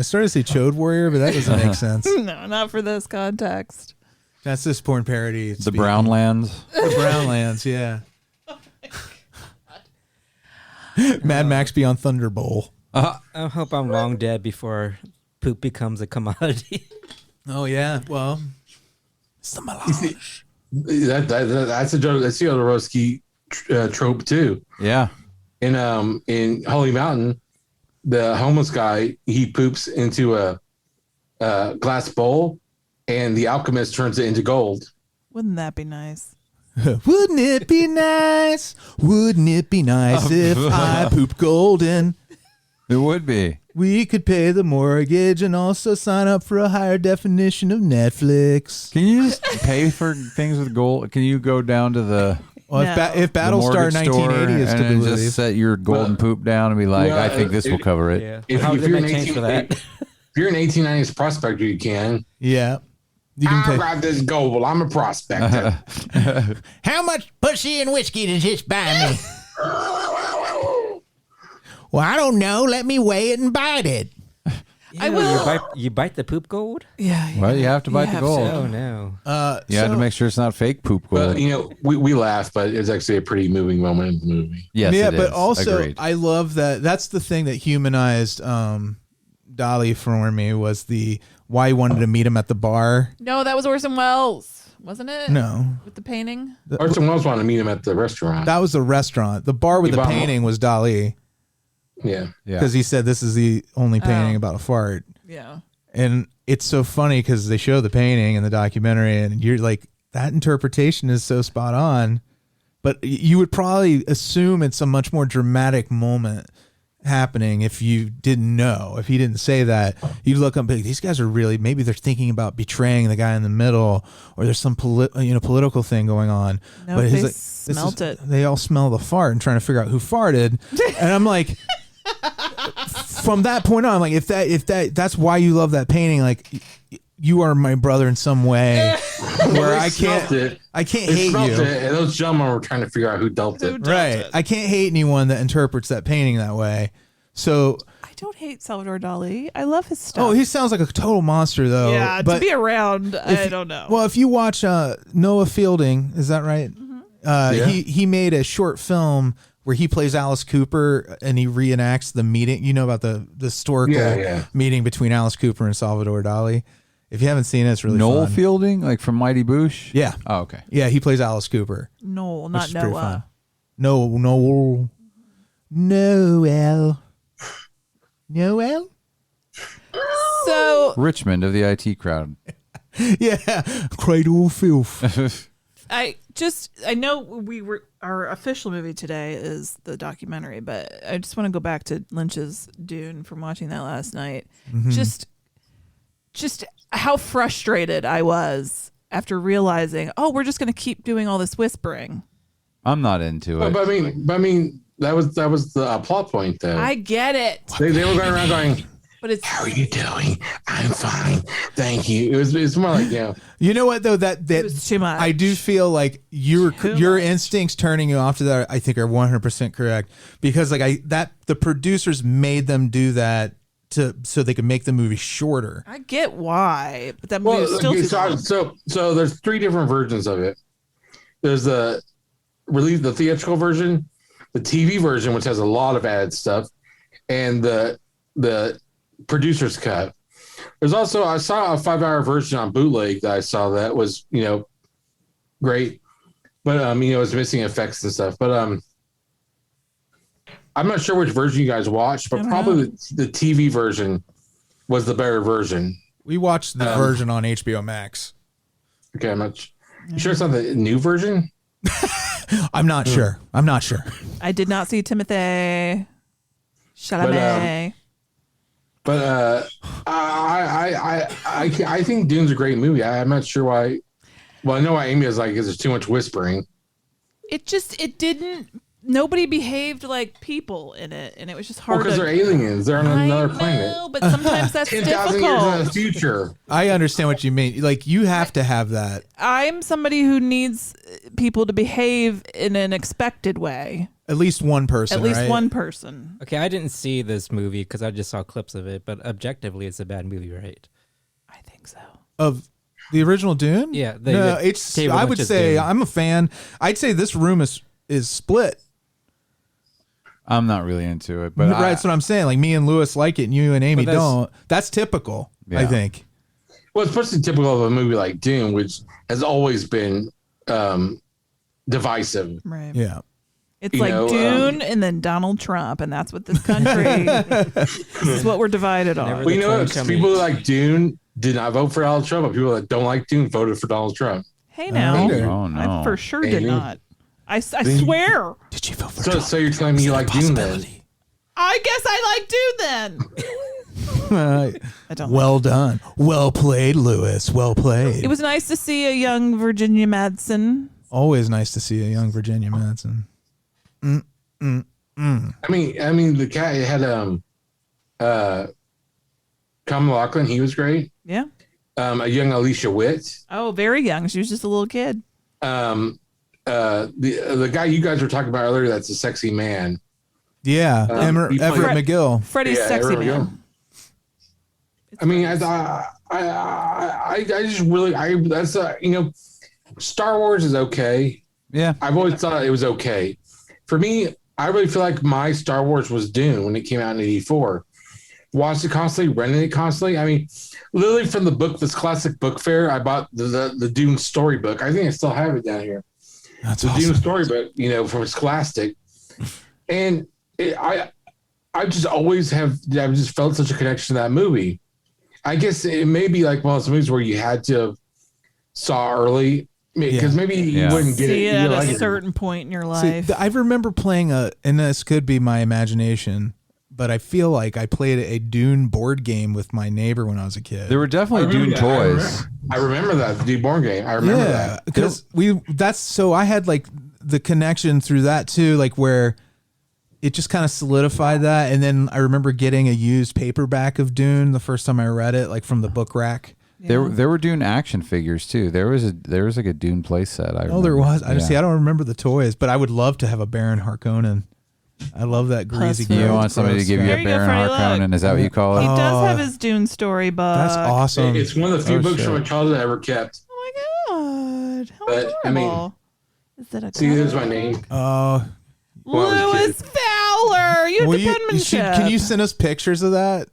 started to say Chode Warrior, but that doesn't make sense. No, not for this context. That's this porn parody. The Brownlands. The Brownlands, yeah. Mad Max Beyond Thunderbolt. I hope I'm long dead before poop becomes a commodity. Oh yeah, well, it's the melange. That's the Jodorowsky trope too. Yeah. in Holy Mountain, the homeless guy, he poops into a glass bowl, and the alchemist turns it into gold. Wouldn't that be nice? Wouldn't it be nice? Wouldn't it be nice if I poop golden? It would be. We could pay the mortgage and also sign up for a higher definition of Netflix. Can you just pay for things with gold? Can you go down to the Well, if Battlestar 1980 is to and believe, just set your golden poop down and be like, I think this will cover it. Yeah. If, How if did you're they an change for that? If you're an 1890s prospector, you can. yeah, you can I pay. got this gold. Well, I'm a prospector. How much pussy and whiskey does this buy me? Well, I don't know. Let me weigh it and bite it. I will. You bite the poop gold? Yeah. Well, you have to bite the gold. Oh no. You have to make sure it's not fake poop gold. But, you know, we laugh, but it's actually a pretty moving moment in the movie. Yes, yeah, it but is. also Agreed. I love that. That's the thing that humanized Dolly for me was the why he wanted to meet him at the bar. No, that was Orson Welles, wasn't it? No, With the painting. Orson Welles wanted to meet him at the restaurant. that was the restaurant. The bar with the Obama. painting was Dali Yeah. because he said this is the only painting about a fart. Yeah. And it's so funny because they show the painting in the documentary, and you're like, that interpretation is so spot on. But you would probably assume it's a much more dramatic moment happening if you didn't know. If he didn't say that, you'd look up and be like, these guys are really, maybe they're thinking about betraying the guy in the middle, or there's some political thing going on. No, but they he's like, smelt it. They all smell the fart and trying to figure out who farted. And I'm like, from that point on, I'm like, if that's why you love that painting, like you are my brother in some way, where I can't They hate smelt you. it, and those gentlemen were trying to figure out who dumped it. Right. I can't hate anyone that interprets that painting that way. So, I don't hate Salvador Dali. I love his stuff. oh, he sounds like a total monster though. yeah, but to be around, I if- don't know. Well, if you watch Noah Fielding, is that right? Yeah. He made a short film where he plays Alice Cooper and he reenacts the meeting. You know about the historical meeting between Alice Cooper and Salvador Dali. If you haven't seen it, it's really Noel fun. Fielding, like from Mighty Boosh? Yeah. Oh, okay. Yeah, he plays Alice Cooper. No, which not is pretty Noah. fun. Noel. So Richmond of the IT crowd. Yeah, Cradle of Filth. I know our official movie today is the documentary, but I just want to go back to Lynch's Dune from watching that last night. Mm-hmm. Just how frustrated I was after realizing, oh, we're just going to keep doing all this whispering. I'm not into it. But I mean, that was the plot point, though. I get it, They were going around going, but it's "How are you doing? I'm fine, thank you." It's more like, You know what though? That was too much. I do feel like your instincts turning you off to that, I think, are 100% correct, because like the producers made them do that so they could make the movie shorter. I get why, but that movie is still okay, too long. so there's three different versions of it. There's the theatrical version, the TV version, which has a lot of added stuff, and the producer's cut. There's also, I saw a 5-hour version on bootleg that I saw that was, great, but it was missing effects and stuff. But I'm not sure which version you guys watched, but probably the TV version was the better version. We watched the version on HBO Max. Okay, you sure it's not the new version? I'm not sure. I did not see Timothée Chalamet. But I think Dune's a great movie. I'm not sure why. Well, I know why Amy is like, because there's too much whispering. Nobody behaved like people in it, and it was just hard. Because they're aliens. They're on another planet. No, but sometimes that's 10,000 years in the future. I understand what you mean. Like, you have to have that. I'm somebody who needs people to behave in an expected way. At least one person. At least right? one person. Okay, I didn't see this movie because I just saw clips of it, but objectively, it's a bad movie, right? I think so. Of the original Dune? Yeah. I would say Dune. I'm a fan. I'd say this room is split. I'm not really into it, but That's what I'm saying. Like, me and Lewis like it, and you and Amy But that's- don't. That's typical, I Yeah. think. Well, especially typical of a movie like Dune, which has always been divisive. Right. Yeah. It's like Dune and then Donald Trump, and that's what this country. This is what we're divided on. Well, you know, people who like Dune did not vote for Donald Trump, but people that don't like Dune voted for Donald Trump. Hey, now. Oh, no. I for sure did not. I swear. Did you vote for Trump? So you're telling me you like Dune then? I guess I like Dune then. I don't well done. Well played, Lewis. Well played. It was nice to see a young Virginia Madsen. Always nice to see a young Virginia Madsen. I mean, the cat had Tom Laughlin. He was great. Yeah. A young Alicia Witt. Oh, very young. She was just a little kid. The guy you guys were talking about earlier. That's a sexy man. Yeah, Everett McGill. Freddie's sexy man. I mean, I just really that's you know, Star Wars is okay. Yeah, I've always thought it was okay. For me, I really feel like my Star Wars was Dune when it came out in '84. Watched it constantly, rented it constantly. I mean, literally from the book, this classic book fair, I bought the Dune storybook. I think I still have it down here. That's the awesome. Dune storybook, you know, from Scholastic, and I just always I've just felt such a connection to that movie. I guess it may be like one of those movies where you had to saw early because maybe you wouldn't get See it at like a certain point in your See, life. I remember playing and this could be my imagination, but I feel like I played a Dune board game with my neighbor when I was a kid. There were definitely Dune toys. I remember that, the Dune board game. I remember that. Because I had like the connection through that too, like where it just kind of solidified that. And then I remember getting a used paperback of Dune the first time I read it, like from the book rack. Yeah. There were Dune action figures too. There was like a Dune play set. There was. I don't remember the toys, but I would love to have a Baron Harkonnen. I love that greasy. You want somebody to give you a Baron Harkonnen? Is that what you call it? He does have his Dune storybook. That's awesome. It's one of the few books from my childhood I ever kept. Oh my god! How But I mean, is that a see, there's my name. Louis Fowler. You have the penmanship. Can you send us pictures of that?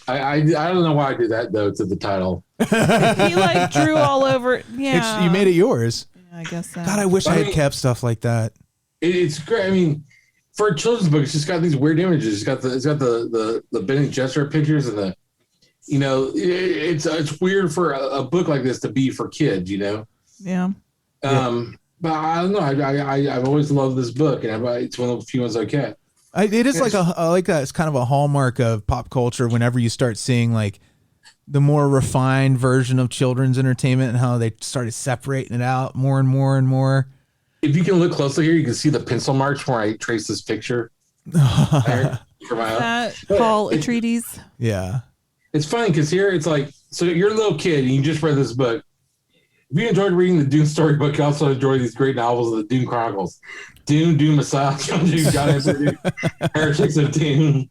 I don't know why I did that though to the title. He like drew all over. Yeah, you made it yours. Yeah, I guess so. God, I wish I had kept stuff like that. It's great. I mean, for a children's book, it's just got these weird images. It's got the Bene Gesserit pictures and the, you know, it's weird for a book like this to be for kids, you know. Yeah. But I don't know. I've always loved this book, and it's one of the few ones I kept. It is it's kind of a hallmark of pop culture. Whenever you start seeing like the more refined version of children's entertainment and how they started separating it out more and more and more. If you can look closely here, you can see the pencil marks where I traced this picture. Paul Atreides. Yeah. It's funny because here it's like, so you're a little kid and you just read this book. If you enjoyed reading the Dune storybook, you also enjoy these great novels of the Dune Chronicles. Dune Messiah, Heretics of Dune.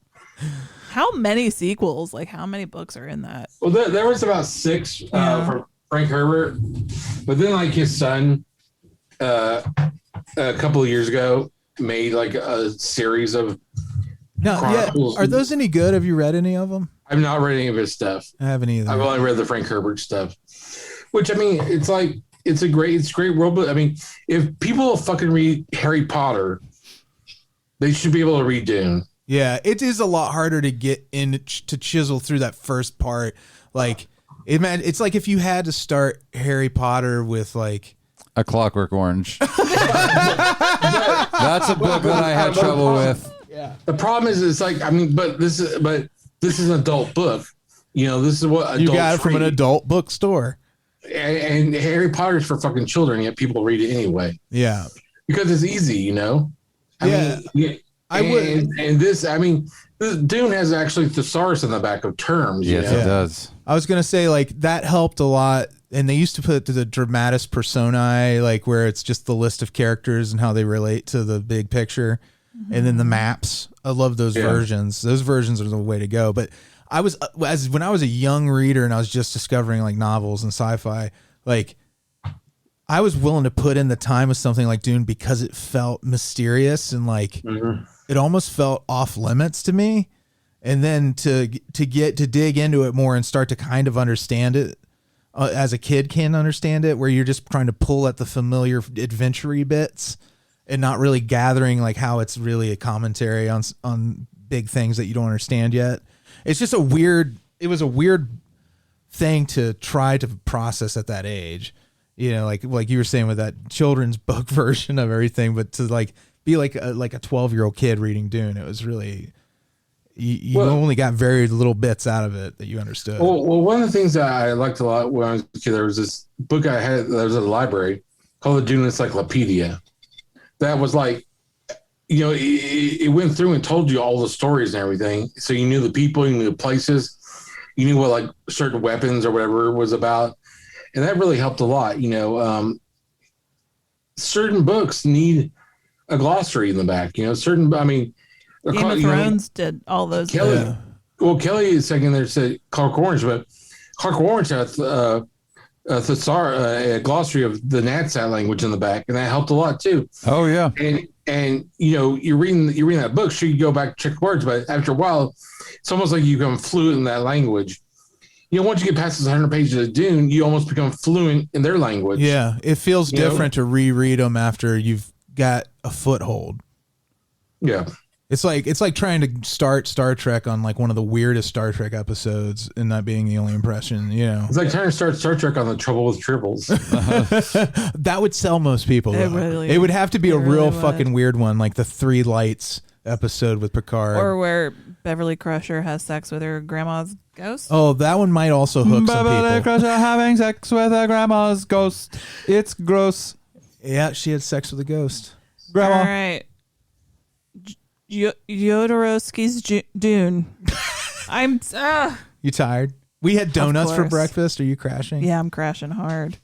How many sequels? Like, how many books are in that? Well, there was about 6 from Frank Herbert. But then, like, his son, a couple of years ago, made, like, a series of chronicles. Are those any good? Have you read any of them? I've not read any of his stuff. I haven't either. I've only read the Frank Herbert stuff. Which, I mean, it's like, it's great world. But I mean, if people fucking read Harry Potter, they should be able to read Dune. Yeah, it is a lot harder to get in to chisel through that first part. Like, it's like if you had to start Harry Potter with like A Clockwork Orange. That's a book that I had trouble with. Yeah. The problem is, it's like, I mean, but this is an adult book. You know, this is what you got it from an adult bookstore. And Harry Potter's for fucking children, yet people read it anyway. Yeah, because it's easy, you know. This Dune has actually thesaurus in the back of terms. Yes, it does. I was gonna say like that helped a lot, and they used to put it to the dramatis personae, like where it's just the list of characters and how they relate to the big picture, and then the maps. I love those versions. Those versions are the way to go. But when I was a young reader and I was just discovering like novels and sci-fi, like I was willing to put in the time with something like Dune because it felt mysterious and like it almost felt off limits to me. And then to dig into it more and start to kind of understand it as a kid can understand it, where you're just trying to pull at the familiar adventure-y bits. and not really gathering like how it's really a commentary on big things that you don't understand yet. It's just it was a weird thing to try to process at that age, like you were saying with that children's book version of everything, but to like be like a 12-year-old kid reading Dune, it was really, you only got very little bits out of it that you understood. Well, one of the things that I liked a lot when I was a kid, there was this book I had that was at the library called the Dune Encyclopedia. That was like, it went through and told you all the stories and everything. So you knew the people, you knew the places, you knew what like certain weapons or whatever it was about. And that really helped a lot. Certain books need a glossary in the back, Game of Thrones did all those. Kelley, well, Kelley a second there said Clark Orange, but Clark Orange had a glossary of the Nadsat language in the back, and that helped a lot too. Oh yeah, and you're reading that book, so you go back check words, but after a while, it's almost like you become fluent in that language. Once you get past this 100 pages of Dune, you almost become fluent in their language. Yeah, it feels different to reread them after you've got a foothold. Yeah. It's like trying to start Star Trek on like one of the weirdest Star Trek episodes and not being the only impression, It's like trying to start Star Trek on the Trouble with Tribbles. That would sell most people. It would have to be a real fucking weird one, like the Three Lights episode with Picard. Or where Beverly Crusher has sex with her grandma's ghost. Oh, that one might also hook some people. Beverly Crusher having sex with her grandma's ghost. It's gross. Yeah, she had sex with a ghost. Grandma. All right. Jodorowsky's Dune. I'm. You tired? We had donuts for breakfast. Are you crashing? Yeah, I'm crashing hard.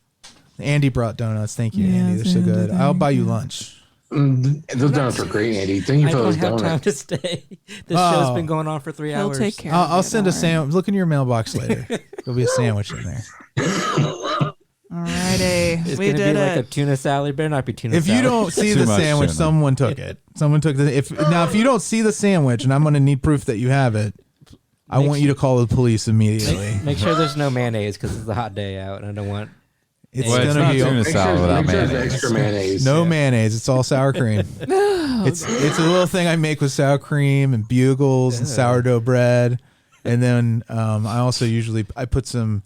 Andy brought donuts. Thank you, Andy. They're so good. I'll buy you lunch. Those donuts are great, Andy. Thank you for those donuts. I don't have time to stay. This show's been going on for 3 hours. He'll take care I'll send a sandwich. Look in your mailbox later. There'll be a sandwich in there. Alrighty, It's we gonna did be like it. a tuna salad. Better not be tuna If salad. you don't see the sandwich, someone took it. Someone took the. If you don't see the sandwich, and I'm going to need proof that you have it, I want you to call the police immediately. Make sure there's no mayonnaise because it's a hot day out, and I don't want. It's gonna be tuna salad without mayonnaise. Extra mayonnaise. No mayonnaise. It's all sour cream. It's a little thing I make with sour cream and bugles and sourdough bread, and then I also usually put some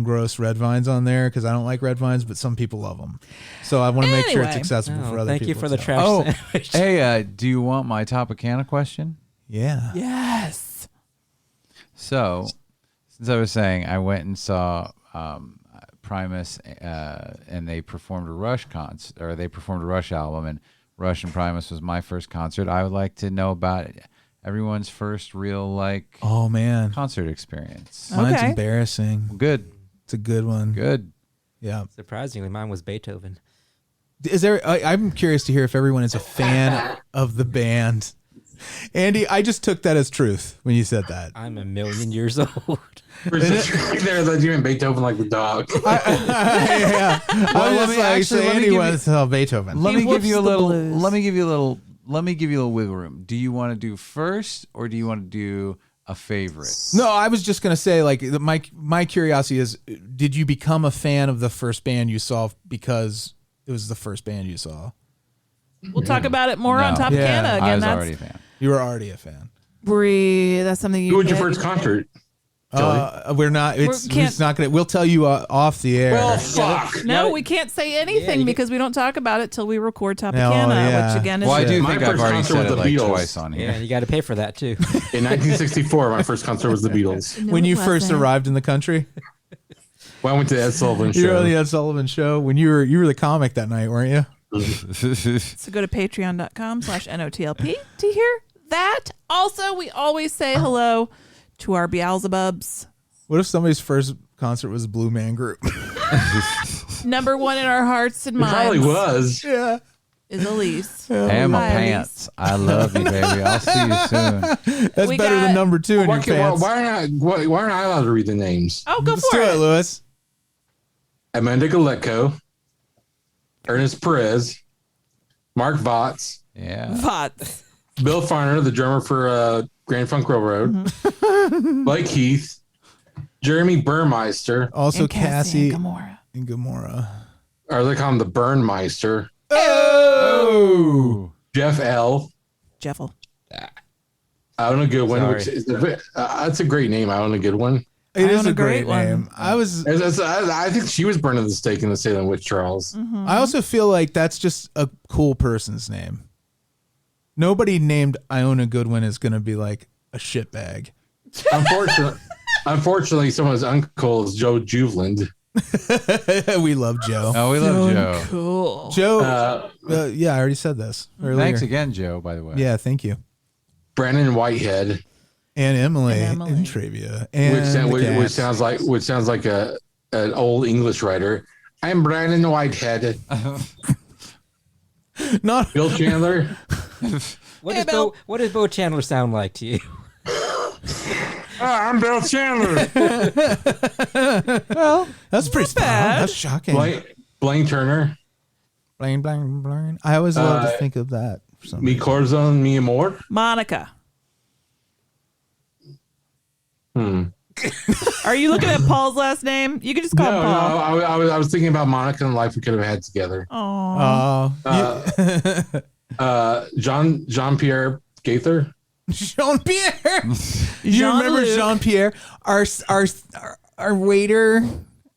gross red vines on there because I don't like red vines, but some people love them. So I want to make sure it's accessible for other people. Thank you for the trash sandwich. Hey, do you want my Topicana question? Yeah. Yes. So, since I was saying, I went and saw Primus, and they performed a Rush concert, or they performed a Rush album, and Rush and Primus was my first concert. I would like to know about everyone's first real concert experience. Mine's embarrassing. Good. It's a good one. Good. Yeah. Surprisingly, mine was Beethoven. Is there? I'm curious to hear if everyone is a fan of the band. Andy, I just took that as truth when you said that. I'm a million years old. There, that you meant Beethoven like the dog. Yeah. Beethoven. Let me give you a little. Let me give you a little wiggle room. Do you want to do first, or do you want to do a favorite? No, I was just gonna say, like, my curiosity is, did you become a fan of the first band you saw because it was the first band you saw? We'll talk about it more on Topicana again. I was already a fan. You were already a fan. Bree, that's something you. Who was your first concert? We're not. It's not gonna. We'll tell you off the air. Well, fuck. No, we can't say anything because we don't talk about it till we record Topicana, which again is. Well, I do think I've already concert said was it the like Beatles. twice on here. Yeah, you got to pay for that too. In 1964, my first concert was the Beatles. No, when you it first wasn't. arrived in the country. Well, I went to the Ed Sullivan show. You were on the Ed Sullivan show when you were the comic that night, weren't you? So go to patreon.com/NOTLP to hear that. Also, we always say hello to our Beelzebubs. What if somebody's first concert was Blue Man Group? Number one in our hearts and It minds. probably was. Yeah. Is Elise. Hey, my Hi, pants. I love you, baby. I'll see you soon. That's We better got- than number 2 in Why, your pants. why aren't I allowed to read the names? Oh, go Let's for do it. it, Louis. Amanda Geletko, Ernest Perez, Mark Votts, Yeah. Vots. Bill Farner, the drummer for Grand Funk Railroad, Blake Heath, Jeremy Burmeister, Also And Cassie and Gamora. and Gamora. or they call him the Burmeister. Oh, Jeff L. Jeffel. Iona Goodwin, Sorry. which is that's a great name. Iona Goodwin. it is Iona a great Great name. one. I think she was burning the stake in the Salem witch trials. I also feel like that's just a cool person's name. Nobody named Iona Goodwin is going to be like a shitbag. Unfortunately, someone's uncle is Joe Juveland. We love Joe. Oh, we love Joe. Cool. Joe, yeah, I already said this earlier. Thanks again, Joe, by the way. Yeah, thank you. Branan Whitehead. And Emily, And Emily. Intravia. And Which sounds like an old English writer. I'm Branan Whitehead. Not Bill Chandler. What does Bo Chandler sound like to you? I'm Bill Chandler. well, that's pretty spot on. That's shocking. Blayne Turner. Blayne. I always love to think of that. For some Mi reason. Corazon, mi amor. Monica. Are you looking at Paul's last name? You can just call him Paul. No, I was thinking about Monica and the life we could have had together. Oh. Jean-Pierre Gauthier. Jean-Pierre. You remember Jean-Luc. Jean-Pierre, our waiter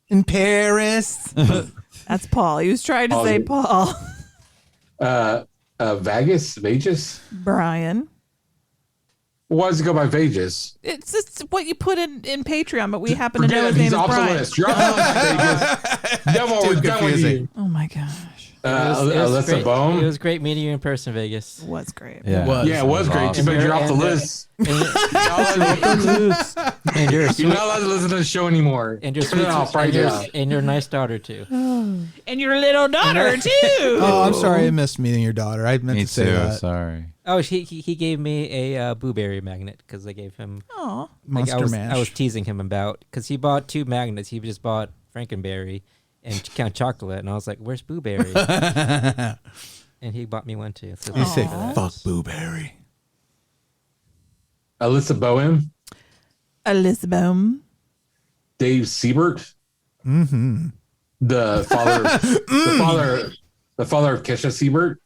in Paris? That's Paul. He was trying to say Paul. Vegas? Brian. Why does it go by Vegas? It's just what you put in Patreon, but we happen to know his name He's is off the Brian. list. You're off the list, Vegas. No more. We're done with you. Oh my gosh. Alyssa Boehm. It was great meeting you in person, Vegas. It was great. Yeah, It was great. awesome. But you're off the list. And you're You're not allowed to listen to the show anymore. and your Turn it off right now. and your nice daughter too. And your little daughter too. Oh, I'm sorry. I missed meeting your daughter. I meant Me to say too. that. Sorry. Oh, he gave me a blueberry magnet because I gave him. Oh. Monster Mash. I was teasing him about because he bought 2 magnets. He just bought Frankenberry and Count Chocolate, and I was like, "Where's Blueberry?" And he bought me one too. So You say, thank you for that. fuck Blueberry. Alyssa Boehm. Alyssa Boehm. Dave Siebert. Mm-hmm. The father of Kesha Siebert.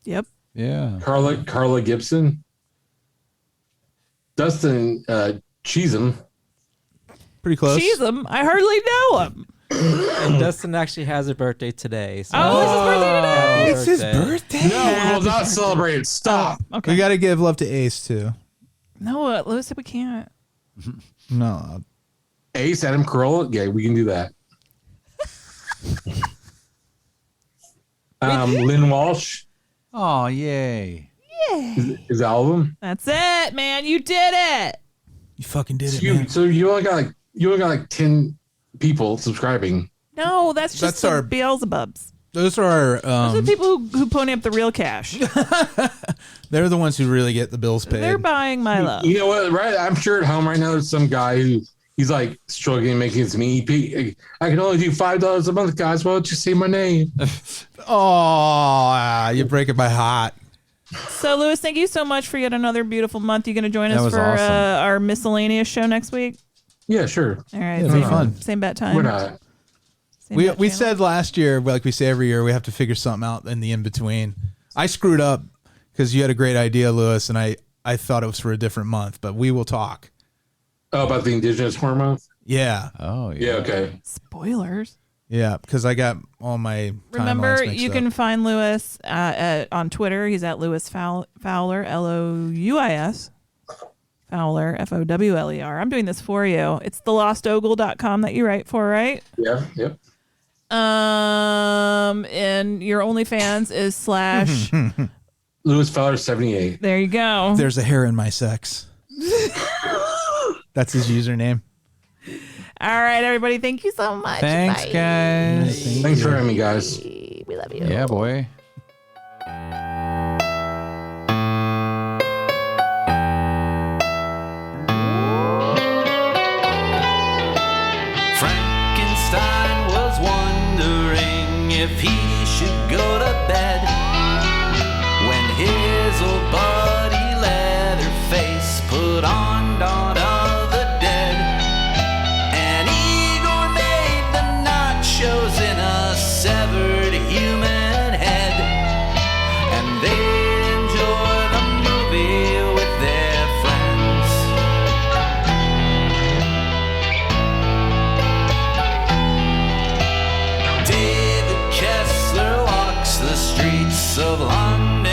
Yep. Yeah. Carla Gibson. Dustin Cheesem. Pretty close. Cheesem. I hardly know him. And Dustin actually has a birthday today. So Oh, it's his birthday today. happy It's his birthday. No, we will not celebrate it. Stop. Okay. We got to give love to Ace, too. No, Lewis said we can't. No. Ace, Adam Carolla. Yeah, we can do that. Lynn Walsh. Oh, yay. Is all of them? That's it, man. You did it. You fucking did it, man. So you only got like 10 people subscribing. No, that's just That's the our- Beelzebubs. Those are Those are the people who pony up the real cash. they're the ones who really get the bills paid. They're buying my love. You know what? Right? I'm sure at home right now there's some guy who he's like struggling making his EP. I can only do $5 a month, guys. Why don't you say my name? Oh, you break it by heart. So, Lewis, thank you so much for yet another beautiful month. You going to join That us was for awesome. our miscellaneous show next week? Yeah, sure. All right. It'll be fun. Same bat time. We're not. Same We bat channel. said last year, like we say every year, we have to figure something out in the in between. I screwed up because you had a great idea, Lewis, and I thought it was for a different month, but we will talk. Oh, about the Indigenous Horror Month? Yeah, Oh, yeah. Yeah, okay. Spoilers. yeah, because I got all my Remember, timelines mixed you up. can find Lewis on Twitter. He's at Louis Fowler, Louis. Fowler, Fowler. I'm doing this for you. It's thelostogle.com that you write for, right? Yeah, yep. And your OnlyFans is / Louis Fowler 78. There you go. There's a hair in my sex. That's his username. All right, everybody. Thank you so much. Thanks, Bye. guys. Thanks for having me, guys. We love you. Yeah, boy. Frankenstein was wondering if he should go to bed when his old buddy Leatherface put on Dawn of the Dead, and Igor made the nachos in a of London.